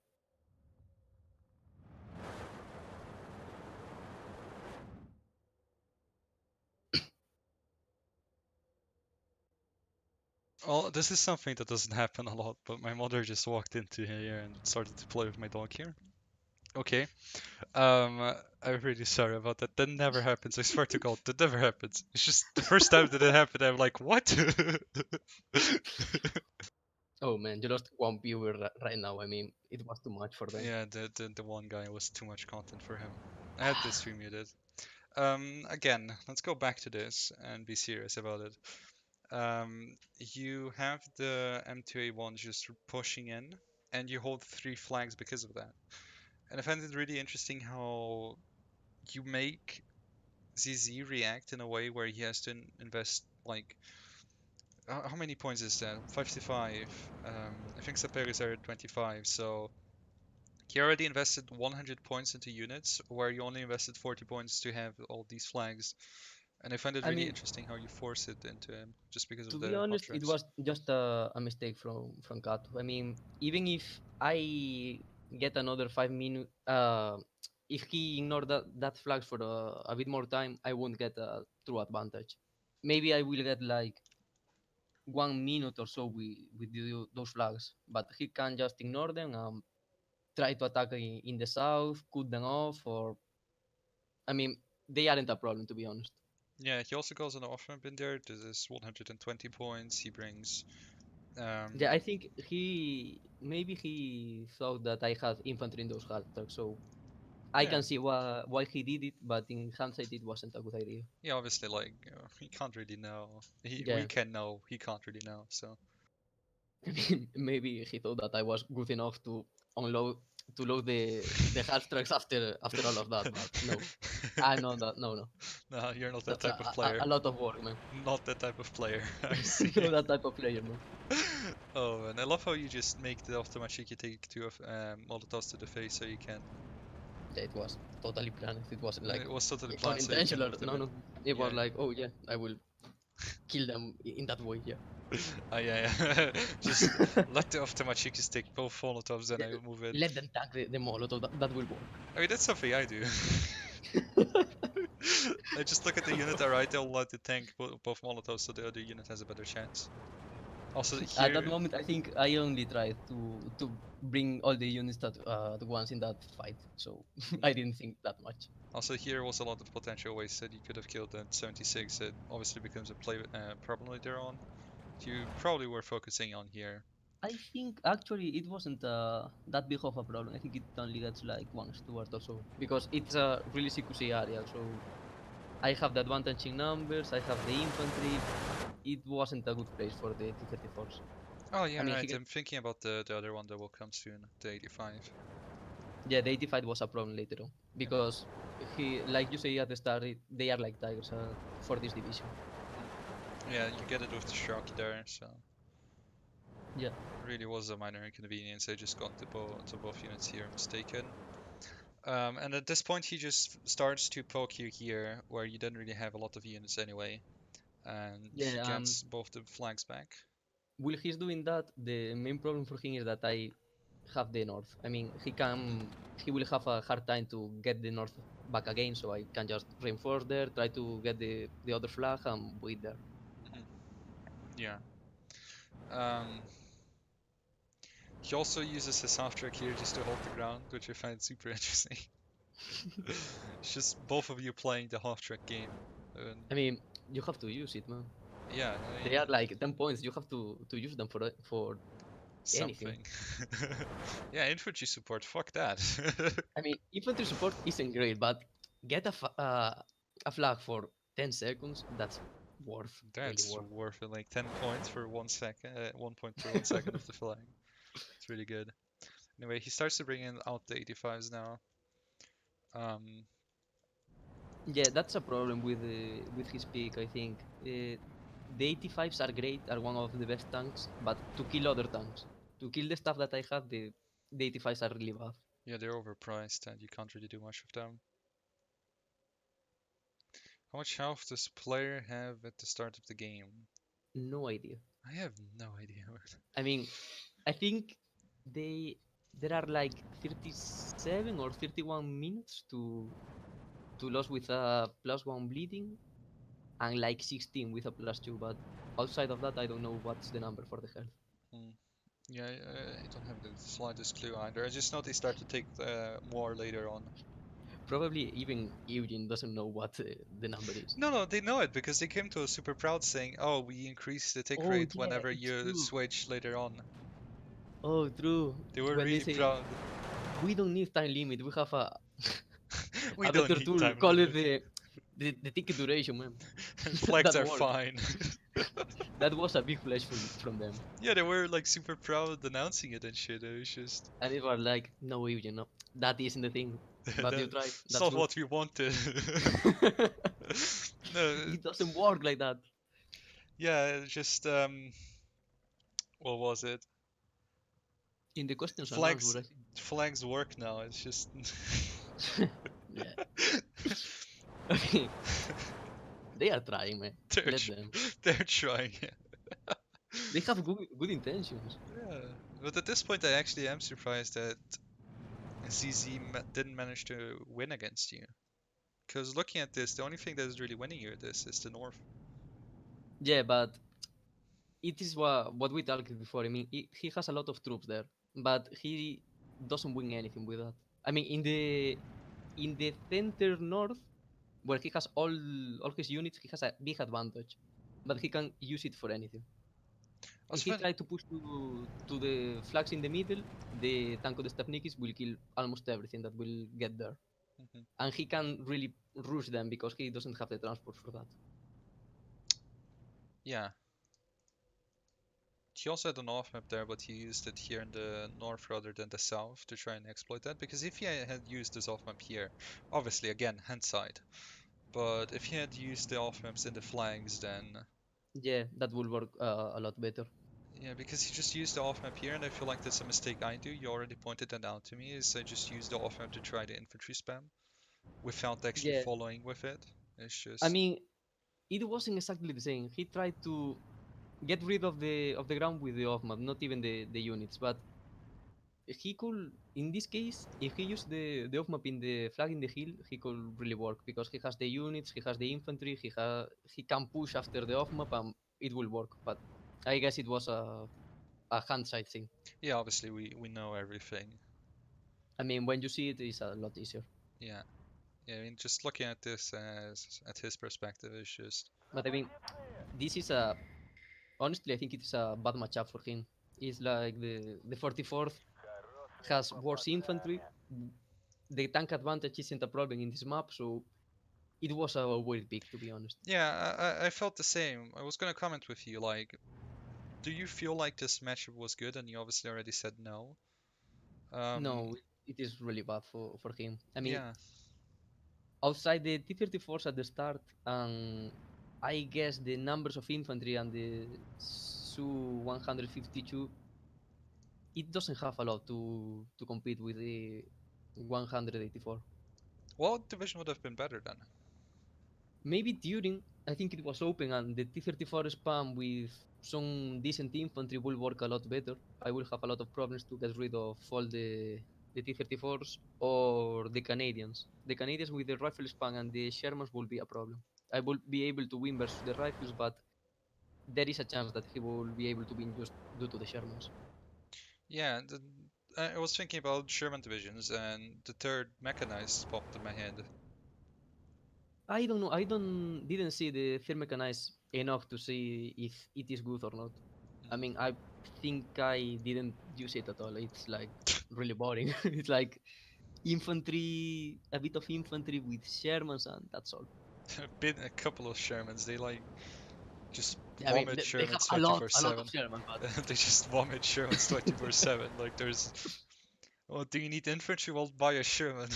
Well, this is something that doesn't happen a lot, but my mother just walked into here and started to play with my dog here. Okay. I'm really sorry about that. That never happens. I swear to God, that never happens. It's just the first time that it happened, I'm like, what? Oh man, you lost one viewer right now. I mean, it was too much for them. Yeah, the one guy was too much content for him. I had this stream muted. Again, let's go back to this and be serious about it. You have the M2A1 just pushing in, and you hold 3 flags because of that. And I find it really interesting how you make ZZ react in a way where he has to invest like how many points is that? 55. I think Saperis are at 25, so he already invested 100 points into units, where you only invested 40 points to have all these flags. And I find it I really mean, interesting how you force it into him just because to of be the hot honest, it tracks. was just a mistake from Kato. I mean, even if I get another 5 minutes, if he ignored that flags for a bit more time, I won't get a true advantage. Maybe I will get like 1 minute or so with those flags, but he can just ignore them and try to attack in the south, cut them off, or I mean, they aren't a problem to be honest. Yeah, he also goes on the off ramp in there. This is 120 points. He brings. Yeah, I Um, think he thought that I had infantry in those hard trucks, so I yeah, can see why he did it, but in hindsight, it wasn't a good idea. yeah. Obviously, like he can't really know. We Yeah, can know. He can't really know. So I mean, maybe he thought that I was good enough to unload to load the half trucks after all of that, but no, I'm not that. No, no, no, you're not that that's type of player. a lot of work, man. Not that type of player. I see. Not that type of player, man. Oh man, I love how you just make the automatic you take 2 of Molotovs to the face so you can. Yeah, it was totally planned. It wasn't like It was totally planned so you can unintentional. move them No, in. no, it was Yeah. like, oh yeah, I will kill them in that way. Yeah. Yeah, yeah. Just let the automatic take both Molotovs and Yeah, I will move in. let them tank the Molotov. That will work. I mean, that's something I do. I just look at the unit, alright, they'll let the tank both Molotovs so the other unit has a better chance. Also, At that here, moment, I think I only tried to bring all the units at once in that fight, so I mm, didn't think that much. also here was a lot of potential ways that you could have killed that 76. It obviously becomes a play problem later on. You probably were focusing on here. I think actually it wasn't that big of a problem. I think it only gets like one Stuart or so because it's a really CQC area. So I have the advantage in numbers. I have the infantry. It wasn't a good place for the T-34s. Oh I yeah, mean, right. I'm thinking about the other one that will come soon, the 85. yeah, the 85 was a problem later on because like you say at the start, they are like tigers for this division. Mm. Yeah, you get it with the shock there, so Yeah, really was a minor inconvenience. I just got to both units here mistaken. And at this point, he just starts to poke you here, where you don't really have a lot of units anyway, and he yeah. gets both the flags back. While he's doing that, the main problem for him is that I have the north. I mean, he will have a hard time to get the north back again, so I can just reinforce there, try to get the other flag and wait there. Mhm. Yeah. Um, he also uses his half track here just to hold the ground, which I find super interesting. It's just both of you playing the half track game. And I mean, you have to use it, man. yeah, I They mean, are like 10 points. You have to use them for anything. something. Yeah, infantry support, fuck that. I mean, infantry support isn't great, but get a flag for 10 seconds. That's really That's worth. worth it, like 10 points for 1 second, 1 point per 1 second of the flag. It's really good. Anyway, he starts to bring in out the 85s now. Um, Yeah, that's a problem with his pick. I think the 85s are great, are one of the best tanks, but to kill other tanks, to kill the stuff that I have, the 85s are really bad. yeah, they're overpriced and you can't really do much with them. How much health does player have at the start of the game? No idea. I have no idea. I mean, I think they there are like 37 or 31 minutes to lose with a +1 bleeding. and like 16 with a +2. But outside of that, I don't know what's the number for the health. Mm. Yeah, I don't have the slightest clue either. I just know they start to take more later on. Probably even Eugene doesn't know what the number is. No, no, they know it because they came to us super proud saying, "Oh, we increase the tick Oh rate yeah, whenever it's you true. switch later on." Oh, true. They were When they really say proud. we don't need time limit, we have a We a don't better need tool. time Call it limit. the ticket duration, man. Flags That are worked. fine. That was a big flash from them, Yeah, they were like super proud announcing it and shit. It was just and it was like, no, Eugene, no, that isn't the thing. But you tried. it's That's not good. what we wanted. No, It doesn't work like that. yeah, it's just what was it? In the questions and Flags answers, flags work now. It's just yeah. I mean, they are trying, man. they're Let tr- them. they're trying. They have good intentions. Yeah, but at this point, I actually am surprised that ZZ didn't manage to win against you. Because looking at this, the only thing that is really winning you this is the North. Yeah, but it is what we talked before. I mean, he has a lot of troops there, but he doesn't win anything with that. I mean, in the center north, where he has all his units, he has a big advantage, but he can use it for anything. I was If he fin- tries to push to the flags in the middle, the Tanko de Stavnikis will kill almost everything that will get there, Mhm. and he can really rush them because he doesn't have the transport for that. Yeah, he also had an off map there, but he used it here in the north rather than the south to try and exploit that. Because if he had used this off map here, obviously again hindsight, but if he had used the off maps in the flanks, then Yeah, that will work a lot better. yeah, because he just used the off map here, and I feel like that's a mistake I do. You already pointed that out to me. Is I just use the off map to try the infantry spam without actually Yeah, following with it. It's I just mean, it wasn't exactly the same. He tried to get rid of the ground with the off map, not even the units. But he could, in this case, if he used the off map in the flag in the hill, he could really work because he has the units, he has the infantry, he can push after the off map, and it will work. But I guess it was a hindsight thing. yeah, obviously we know everything. I mean, when you see it, it's a lot easier. Yeah, yeah. I mean, just looking at this as at his perspective is just But I mean, this is a honestly, I think it is a bad matchup for him. It's like the 44th has worse infantry. The tank advantage isn't a problem in this map, so it was a weird pick, to be honest. yeah. I felt the same. I was gonna comment with you like, do you feel like this matchup was good? And you obviously already said no. Um, No, it is really bad for him. I mean, yeah, outside the T-34s at the start, and I guess the numbers of infantry and the Su-152, it doesn't have a lot to compete with the 184. what division would have been better then? Maybe during, I think it was open and the T-34 spam with some decent infantry will work a lot better. I will have a lot of problems to get rid of all the T-34s or the Canadians. The Canadians with the rifle spam and the Shermans will be a problem. I will be able to win versus the rifles, but there is a chance that he will be able to win just due to the Shermans. Yeah, I was thinking about Sherman divisions, and the third mechanized popped in my head. I don't know. I don't didn't see the third mechanized enough to see if it is good or not. I Mhm. mean, I think I didn't use it at all. It's like really boring. It's like infantry, a bit of infantry with Shermans, and that's all. Been a couple of Shermans. They like just I mean, vomit they have Shermans a lot of 24/7. Shermans, but They just vomit Shermans 24/7. Like there's, oh, do you need infantry? Well, buy a Sherman.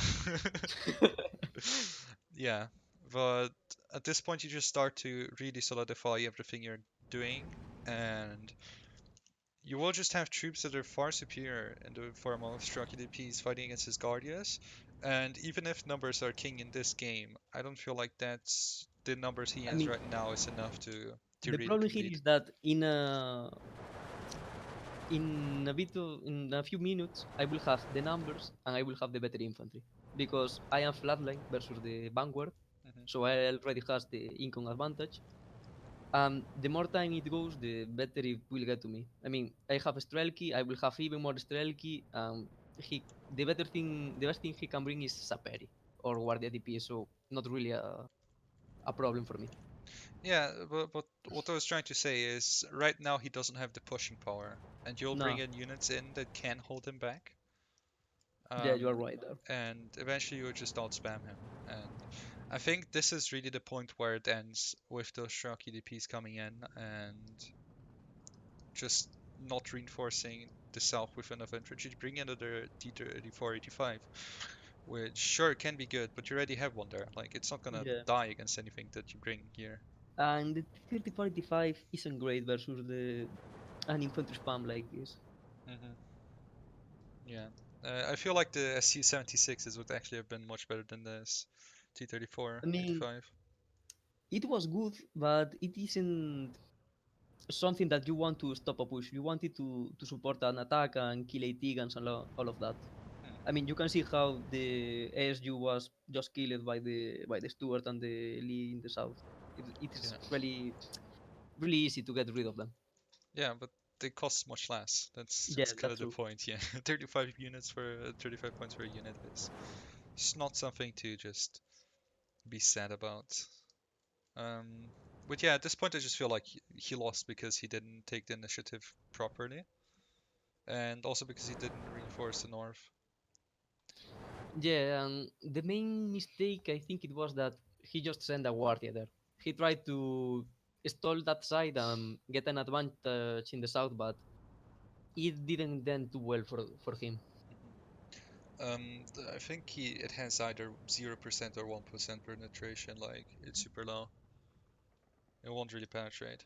Yeah, but at this point you just start to really solidify everything you're doing, and you will just have troops that are far superior in the form of Straki DPs fighting against his Guardias. And even if numbers are king in this game, I don't feel like that's the numbers he I has mean, right now is enough to the really problem here compete. is that in a bit of, in a few minutes, I will have the numbers and I will have the better infantry because I am flatline versus the vanguard. Hmm. so I already has the income advantage. The more time it goes, the better it will get to me. I mean, I have Strelki, I will have even more Strelki. The better thing, the best thing he can bring is Saperi or Guardia DP, so not really a problem for me. Yeah, but what I was trying to say is right now he doesn't have the pushing power, and you'll bring No, in units in that can hold him back. yeah, you are Um, right there. and eventually you'll just outspam him. And I think this is really the point where it ends with those shock EDPs coming in and just not reinforcing the south with enough infantry to bring in another D34, 85, which sure can be good, but you already have one there. Like it's not gonna Yeah. die against anything that you bring here. And the 3045 isn't great versus the an infantry spam like this. Hmm. Yeah. I feel like the SC-76s would actually have been much better than this T-34, I mean, 85. it was good, but it isn't something that you want to stop a push. You want it to support an attack and kill AT guns and all of that. Hmm. I mean, you can see how the ASU was just killed by the Stuart and the Lee in the south. It is Yeah. really easy to get rid of them. Yeah, but they cost much less. Yeah, That's kind that's of the true. point. Yeah, 35 units for 35 points for a unit is it's not something to just be sad about. Um, but yeah, at this point, I just feel like he lost because he didn't take the initiative properly, and also because he didn't reinforce the north. Yeah, and the main mistake I think it was that he just sent a guardia there. He tried to stall that side and get an advantage in the south, but it didn't then too well for him. I think it has either 0% or 1% penetration. Like it's super low. It won't really penetrate.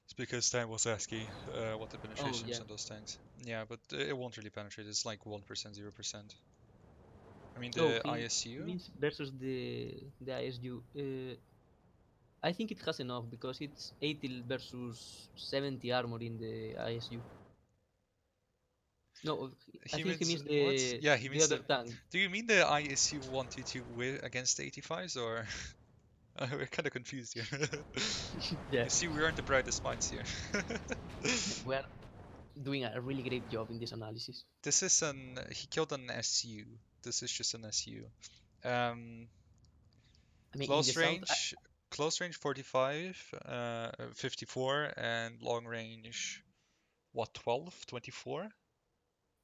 It's because Stan was asking what the Oh penetration is yeah. on those tanks. Yeah, but it won't really penetrate. It's like 1%, 0%. I mean, Oh, the he ISU? means versus the ISU. I think it has enough because it's 80 versus 70 armor in the ISU. No, I He think he means means what? Yeah, he the means other the. tank. Do you mean the ISU 122 with against the 85s or? We're kind of confused here. Yeah, You see, we aren't the brightest minds here. we are doing a really great job in this analysis. This is an. He killed an SU. This is just an SU. Um, I mean, in the close south, range, close range 45, 54, and long range, what, 12, 24?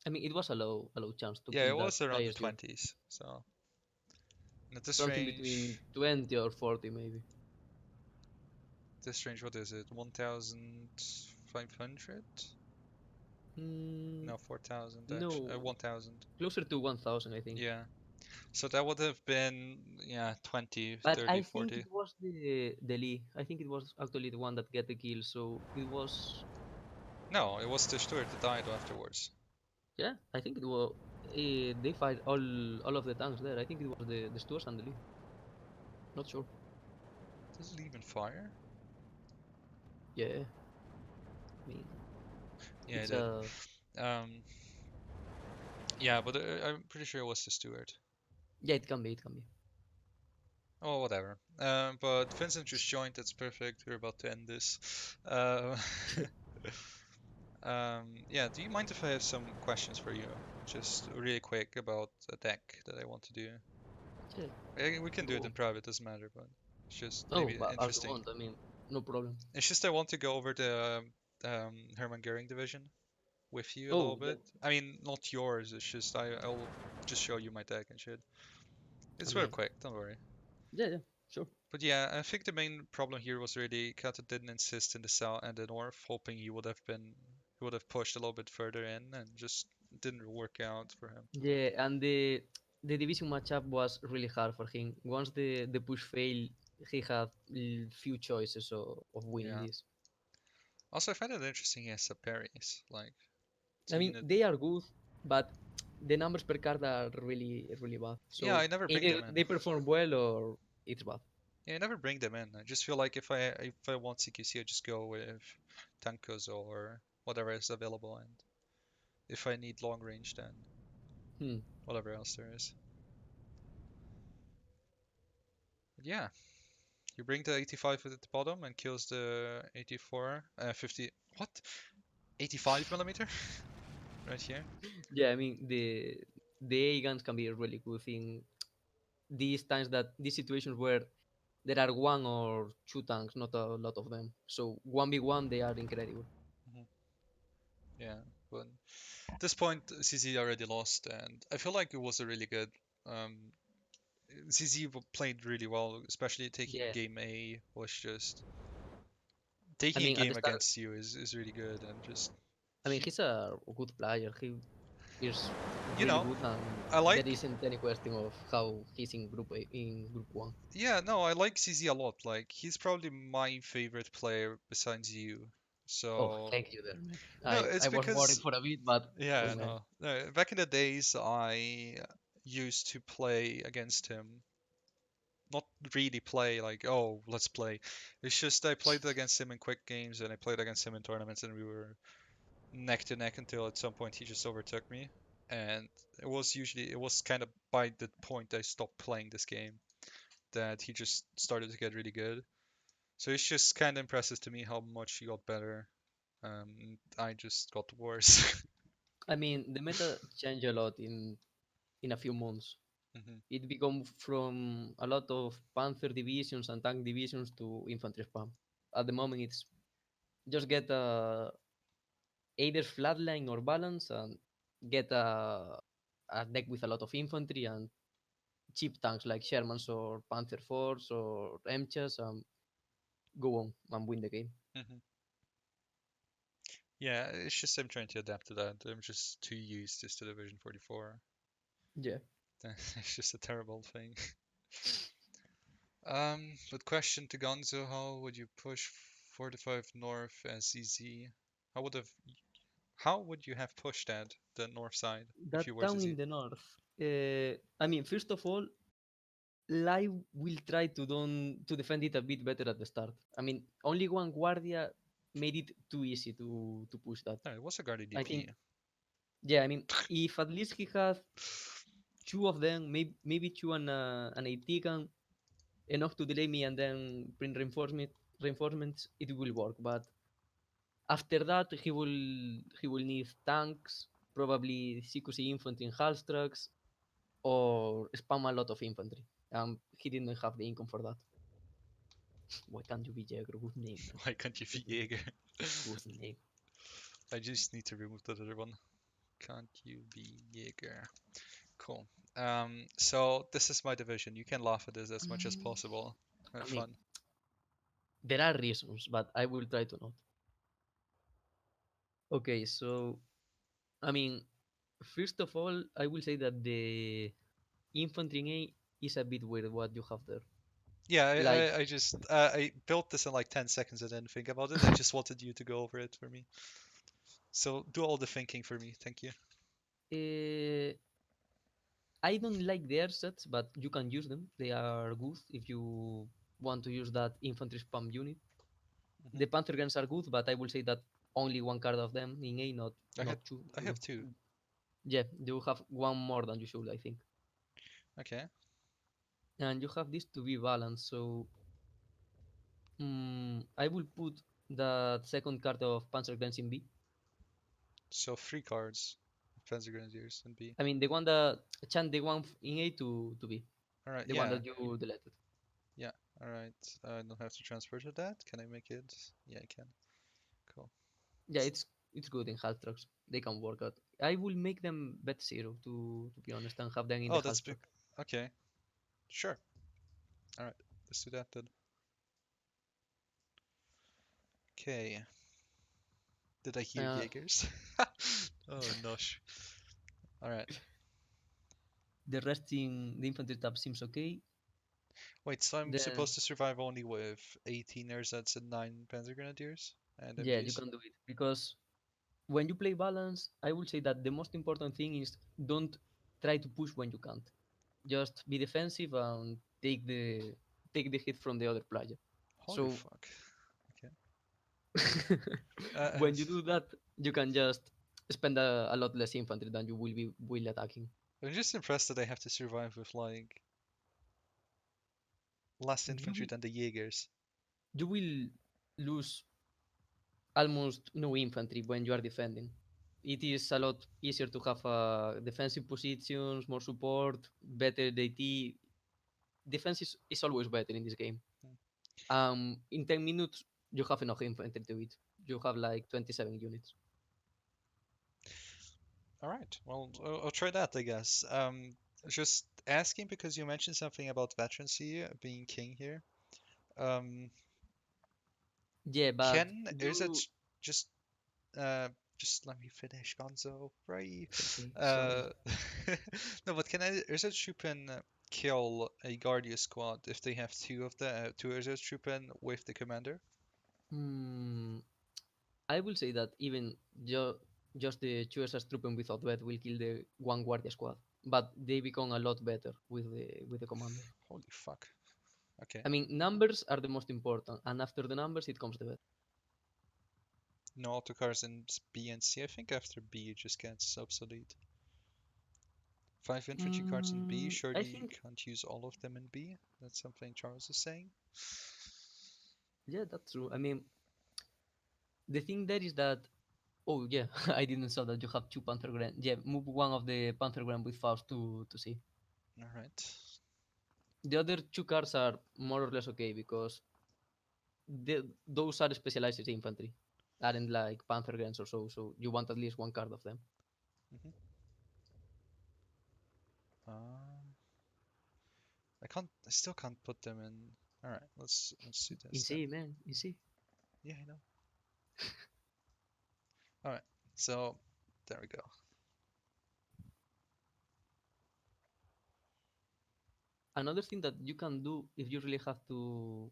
I mean, it was a low chance to Yeah, kill it that was around the ISU. 20s. So, and at this Something between range, 20 or 40 maybe. what is it? 1,500? Mm, No, 4,000 actually. no, 1,000. closer to 1,000, I think. Yeah. So that would have been, yeah, 20, But 30, I think it 40. was the Lee. I think it was actually the one that get the kill. So it was, No, it was the Stuart that died afterwards. yeah. I think it was. They fight all of the tanks there. I think it was the Stuarts and the Lee. Not sure. Does it even fire? Yeah. I mean, Yeah, it it's did. a Um, yeah, but I'm pretty sure it was the Stuart. yeah. It can be. It can be. Oh, whatever. But Vincent just joined. That's perfect. We're about to end this. Uh, yeah, do you mind if I have some questions for you? Just really quick about a deck that I want to do. Yeah. We can do it Go. in private, doesn't matter, but it's just Oh, maybe but as you interesting. want. I mean, no problem. It's just I want to go over the Hermann Goering division with you a little Oh yeah. bit. I mean, not yours. It's just I'll just show you my deck and shit. I It's very mean, quick. Don't worry. yeah, yeah. Sure. But yeah, I think the main problem here was really Kata didn't insist in the south and the north, hoping he would have pushed a little bit further in, and just didn't work out for him. Yeah, and the division matchup was really hard for him. Once the push failed, he had few choices of winning Yeah. this. Also, I find it interesting he has sub parries. Like, it's I a mean, unit. they are good, but the numbers per card are really bad. Yeah, So I never bring either them in. they perform well or it's bad. Yeah, I never bring them in. I just feel like if I want CQC, I just go with Tankos or whatever is available, and if I need long range, then Hmm. whatever else there is. Yeah, you bring the 85 at the bottom and kills the 84, 50. What? 85 millimeter? Right here. Yeah, I mean the A guns can be really good in these times that these situations where there are one or two tanks, not a lot of them. So 1v1 they are incredible. Mhm. Yeah, but at this point, CZ already lost, and I feel like it was a really good. Um, CZ played really well, especially taking Yeah. game A was just I taking a mean at the game start against you is really good, and just I mean he's a good player. He is you really know, good and I there like isn't any question of how he's in group A, in group one. yeah, no, I like CZ a lot. Like he's probably my favorite player besides you. Oh, So thank you there, man. no, I it's was worried because for a bit, but oh yeah, man. no, no. Back in the days, I used to play against him. Not really play like, oh, let's play. It's just I played against him in quick games and I played against him in tournaments and we were neck to neck until at some point he just overtook me. And it was kind of by the point I stopped playing this game that he just started to get really good. So it's just kind of impressive to me how much he got better. I just got worse. I mean the meta changed a lot in a few months. hmm It become from a lot of panzer divisions and tank divisions to infantry spam. At the moment, it's just get either flatline or balance and get a deck with a lot of infantry and cheap tanks like Shermans or Panzer Force or MCHAs and go on and win the game. hmm Yeah, it's just I'm trying to adapt to that. I'm just too used to Division 44. Yeah. It's just a terrible thing. But question to Gonzo, how would you push 45 north as easy? How would have how would you have pushed that the north side if That you were town CZ? in the north. I mean, first of all, Live will try to defend it a bit better at the start. I mean, only one Guardia made it too easy to push that. No, it was a guarded I DP. think, yeah, I mean, if at least he has two of them, maybe two and an AT gun, enough to delay me and then bring reinforcements, it will work. But after that, he will need tanks, probably CQC infantry and Halstrucks, or spam a lot of infantry. He didn't have the income for that. Why can't you be Jaeger? Good name, man. Why can't you Good be name. Jaeger? Good name. I just need to remove that other one. Can't you be Jaeger? Cool. So this is my division. You can laugh at this as much as Mm, possible. Have I mean, fun. there are reasons, but I will try to not. Okay, so I mean, first of all, I will say that the infantry in A is a bit weird what you have there. Yeah, Like, I just I built this in like 10 seconds. I didn't think about it. I just wanted you to go over it for me. So do all the thinking for me. Thank you. uh, I don't like the air sets, but you can use them. They are good if you want to use that infantry spam unit. hmm The Panther guns are good, but I will say that only one card of them in A, not I had not two. I have two. Yeah, you have one more than you should, I think. Okay. And you have this to be balanced. So I will put the second card of Panzer Guns in B. So three cards. Panzer Grenadiers and B. I mean, the one that chant the one in A to B, All right. the one Yeah. that you deleted. Yeah. All right. I don't have to transfer to that. Can I make it? Yeah, I can. Cool. Yeah, it's good in half trucks. They can work out. I will make them bet zero to be honest and have them in the Oh, that's half big. truck. Okay. Sure. All right. Let's do that then. Okay. Did I hear Uh, Jaegers? Oh, nosh. All right. the rest in the infantry tab seems okay. Wait, so I'm Then supposed to survive only with 18 airsets and 9 Panzer Grenadiers and yeah, you MGs? can do it because when you play balance, I will say that the most important thing is don't try to push when you can't. Just be defensive and take the hit from the other player. Holy So fuck. Okay. Uh, when you do that, you can just spend a lot less infantry than you will attacking. I'm just impressed that I have to survive with like less you infantry will, than the Jaegers. you will lose almost no infantry when you are defending. It is a lot easier to have defensive positions, more support, better DT. Defense is always better in this game. Hmm. In 10 minutes, you have enough infantry to it. You have like 27 units. All right. Well, I'll try that, I guess. Just asking because you mentioned something about veterancy being king here. Um, Yeah, but can is it you. just uh just let me finish, Gonzo, right? Okay, sorry. Uh, no, but can I Truppen kill a Guardia squad if they have two Truppen with the commander? Hmm, I will say that even jo- just the choosers Truppen without vet will kill the one Guardia squad, but they become a lot better with the commander. Holy fuck. Okay. I mean, numbers are the most important, and after the numbers, it comes the vet. No autocars in B and C. I think after B it just gets obsolete. Five infantry cards in B. I Surely you think, can't use all of them in B. That's something Charles is saying. yeah, that's true. I mean, the thing there is that, oh yeah, I didn't saw that you have two Panther Grand. Yeah, move one of the Panther Grand with Faust to see. All right. The other two cards are more or less okay because those are specialized infantry, aren't like Panther Grands or so. So you want at least one card of them. Mm-hmm. Um, I can't. I still can't put them in. All right. Let's do this then. Easy, man, easy. Yeah, I know. All right. So there we go. Another thing that you can do if you really have to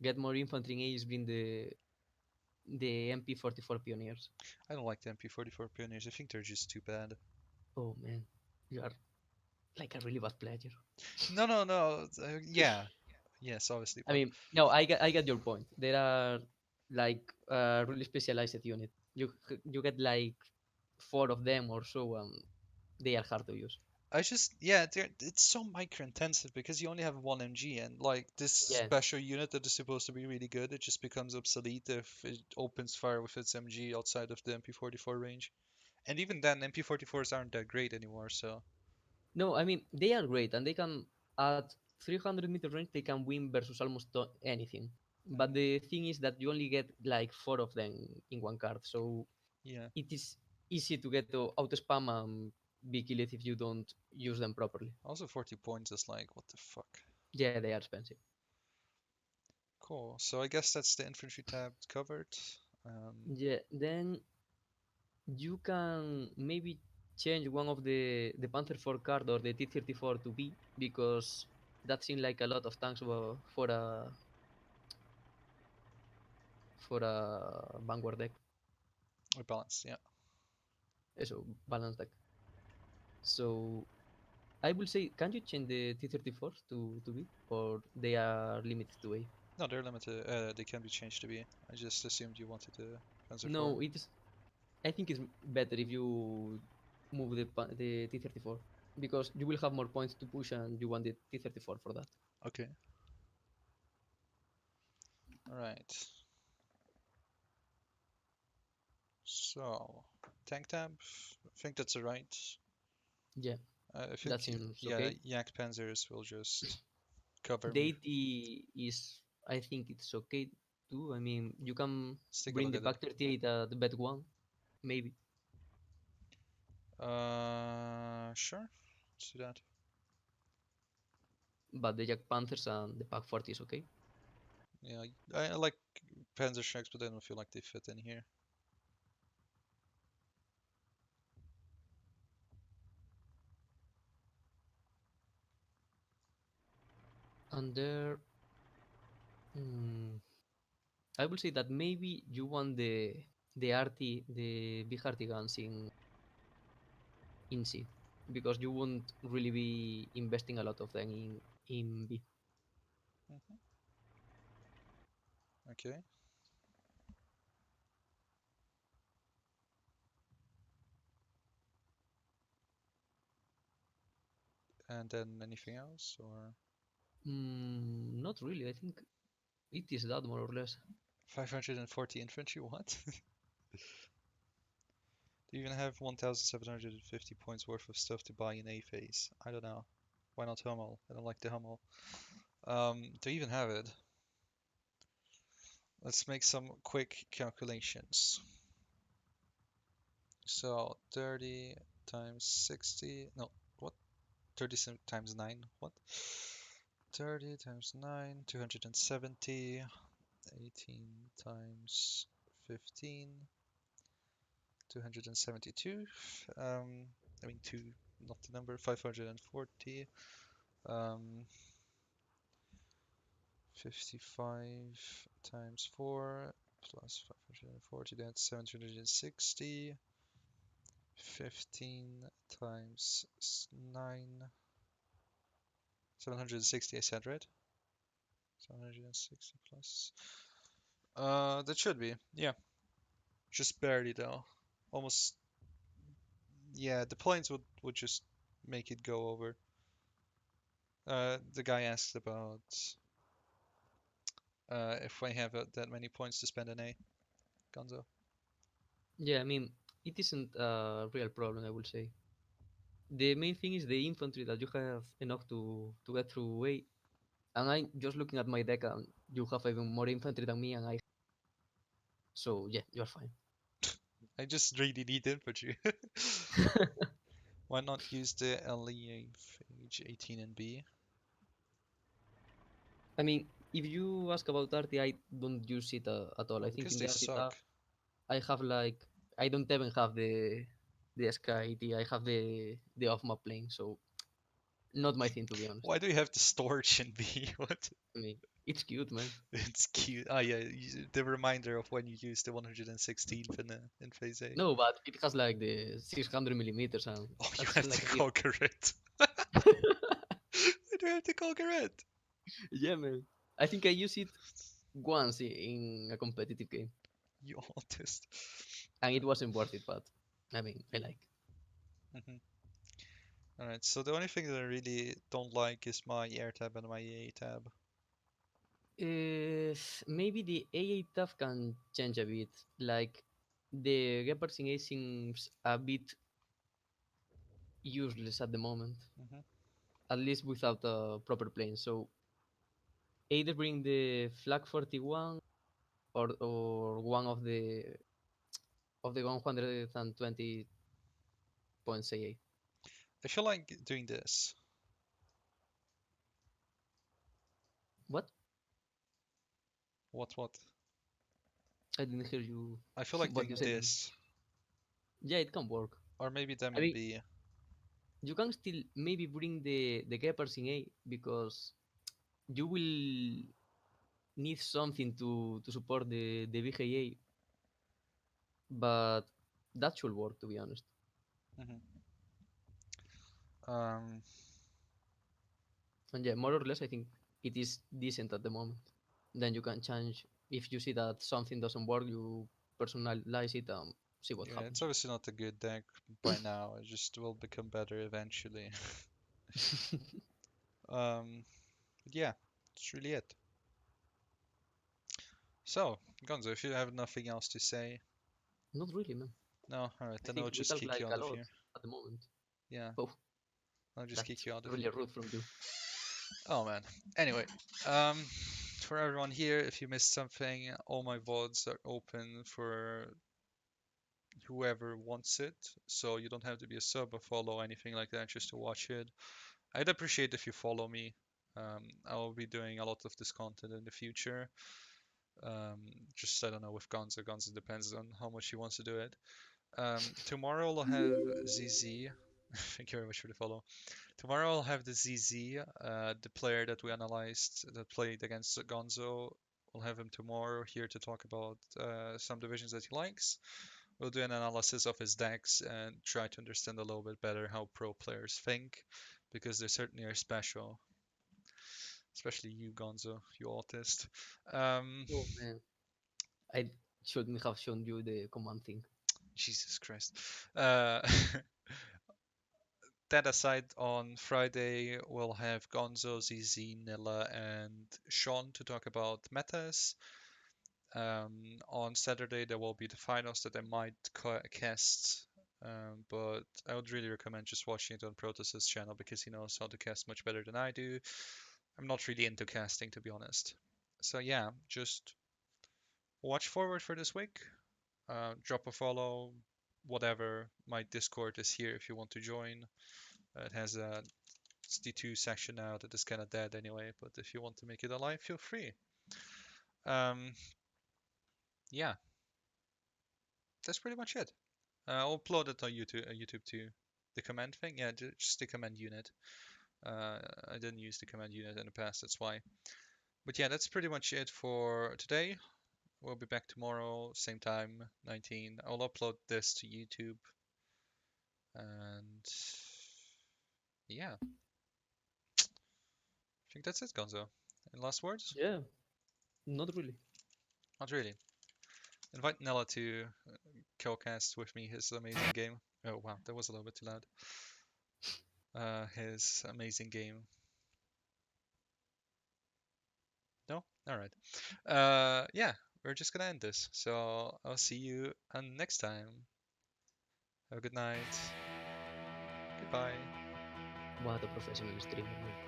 get more infantry in A is bring the MP44 Pioneers. I don't like the MP44 pioneers. I think they're just too bad. Oh man, you are like a really bad player. No, no, no. Yeah. Yes, obviously, I but mean, no, I get your point. There are like really specialized unit. You get like four of them or so, they are hard to use. yeah, it's so micro intensive because you only have one MG and like this Yeah. special unit that is supposed to be really good, it just becomes obsolete if it opens fire with its MG outside of the MP44 range. And even then, MP44s aren't that great anymore, so No, I mean they are great and they can at 300-meter range they can win versus almost anything. But mhm, the thing is that you only get like four of them in one card, so yeah. it is easy to get to auto spam and be killed if you don't use them properly. Also 40 points is like, what the fuck? Yeah, they are expensive. Cool. So I guess that's the infantry tab covered. Um, Yeah, then you can maybe change one of the Panther 4 card or the T-34 to B because that seems like a lot of tanks for a Vanguard deck. balance, yeah. Eso, balance deck. So I will say, can you change the T-34s to B or they are limited to A? No, they're limited. They can be changed to be. I just assumed you wanted the Panzer IV. No, it's. I think it's better if you move the T-34 because you will have more points to push and you want the T-34 for that. Okay. All right. So, tank tab, I think that's alright. Yeah, I that think, seems yeah, okay. Yak Panzers will just cover The me. 80 is, I think it's okay too. I mean, you can Let's take a bring look the at it. Pack 38 at the bet one, maybe. Sure. Let's do that. But the Jack Panthers and the Pack 40 is okay. Yeah, I like Panzer Shreks, but I don't feel like they fit in here. And there, mm, I will say that maybe you want the RT, the big RT guns in C, because you won't really be investing a lot of them in B. Hmm. Okay. And then anything else, or? Not really. I think it is that more or less. 540 infantry, what? Do you even have 1,750 points worth of stuff to buy in A phase? I don't know. Why not Hummel? I don't like the Hummel. Do you even have it? Let's make some quick calculations. So 30 times 60, no, what? 30 times 9, what? 30 times 9, 270, 18 times 15, 272. I mean 2, not the number, 540. 55 times 4 plus 540, that's 760. 15 times 9, 760 I said, right? 760 plus. That should be, yeah. Just barely though. Almost, yeah, the points would just make it go over. The guy asked about if I have that many points to spend an A, Gonzo. Yeah, I mean, it isn't a real problem, I will say. The main thing is the infantry that you have enough to get through way. And I just looking at my deck, and you have even more infantry than me, and I. So yeah, you're fine. I just really need infantry. Why not use the LEA phage 18 and B? I mean, if you ask about Arty, I don't use it at all. I Well, think because in they the Artita, suck. I have like I don't even have the Sky IT. I have the off map plane, so not my thing to be honest. Why do you have the storage in B? What? I mean, it's cute, man. It's cute. Ah, yeah, the reminder of when you used the 116th in phase A. No, but it has like the 600 millimeters, and Oh, you that's have to like a bit. conquer it. Why do you have to conquer it? Yeah, man. I think I used it once in a competitive game, You autist. and it wasn't worth it. But I mean, I like. Hmm. Alright, so the only thing that I really don't like is my air tab and my EA tab. Maybe the AA tab can change a bit. Like the Gepards in A seems a bit useless at the moment, Hmm. at least without a proper plane. So either bring the Flag 41 or one of the 120 points AA. I feel like doing this. What? What? I didn't hear you. I feel like What you doing said. this. Yeah, it can work. Or maybe them I in mean, B. you can still maybe bring the Gepards in A because you will need something to support the VGA, but that should work to be honest. Hmm. Um, And yeah, more or less, I think it is decent at the moment. Then you can change if you see that something doesn't work, you personalize it and see what yeah, it's happens. obviously not a good deck by now. It just will become better eventually. But yeah, that's really it. So, Gonzo, if you have nothing else to say, Not really, man. no, alright, I then think I'll we just talk kick you like out a of lot here. at the moment. Yeah, Oh, I'll just kick that's you out of really here. rude from you. Oh man. Anyway, um, for everyone here, if you missed something, all my VODs are open for whoever wants it. So you don't have to be a sub or follow anything like that just to watch it. I'd appreciate if you follow me. I'll be doing a lot of this content in the future. Um, just I don't know with Gonzo. Gonzo depends on how much he wants to do it. Tomorrow I'll have ZZ. Thank you very much for the follow. Tomorrow I'll have the ZZ, the player that we analyzed that played against Gonzo. We'll have him tomorrow here to talk about some divisions that he likes. We'll do an analysis of his decks and try to understand a little bit better how pro players think, because they certainly are special, especially you, Gonzo, you autist. Um, Oh man, I shouldn't have shown you the command thing. Jesus Christ. Uh, that aside, on Friday we'll have Gonzo, ZZ, Nilla, and Sean to talk about metas. On Saturday there will be the finals that I might cast, but I would really recommend just watching it on Protoss's channel because he knows how to cast much better than I do. I'm not really into casting, to be honest. So yeah, just watch forward for this week. Drop a follow, whatever. My Discord is here if you want to join. It has a SD2 section now that is kind of dead anyway, but if you want to make it alive, feel free. Um, yeah, that's pretty much it. I'll upload it on YouTube too. The command thing, yeah, just the command unit. I didn't use the command unit in the past, that's why. But yeah, that's pretty much it for today. We'll be back tomorrow, same time, 19. I'll upload this to YouTube. And yeah, I think that's it, Gonzo. Any last words? Yeah, not really. Not really. Invite Nella to co-cast with me his amazing game. Oh wow, that was a little bit too loud. His amazing game. No? Alright. Yeah, we're just gonna end this. So I'll see you next time. Have a good night. Goodbye. What a professional streamer.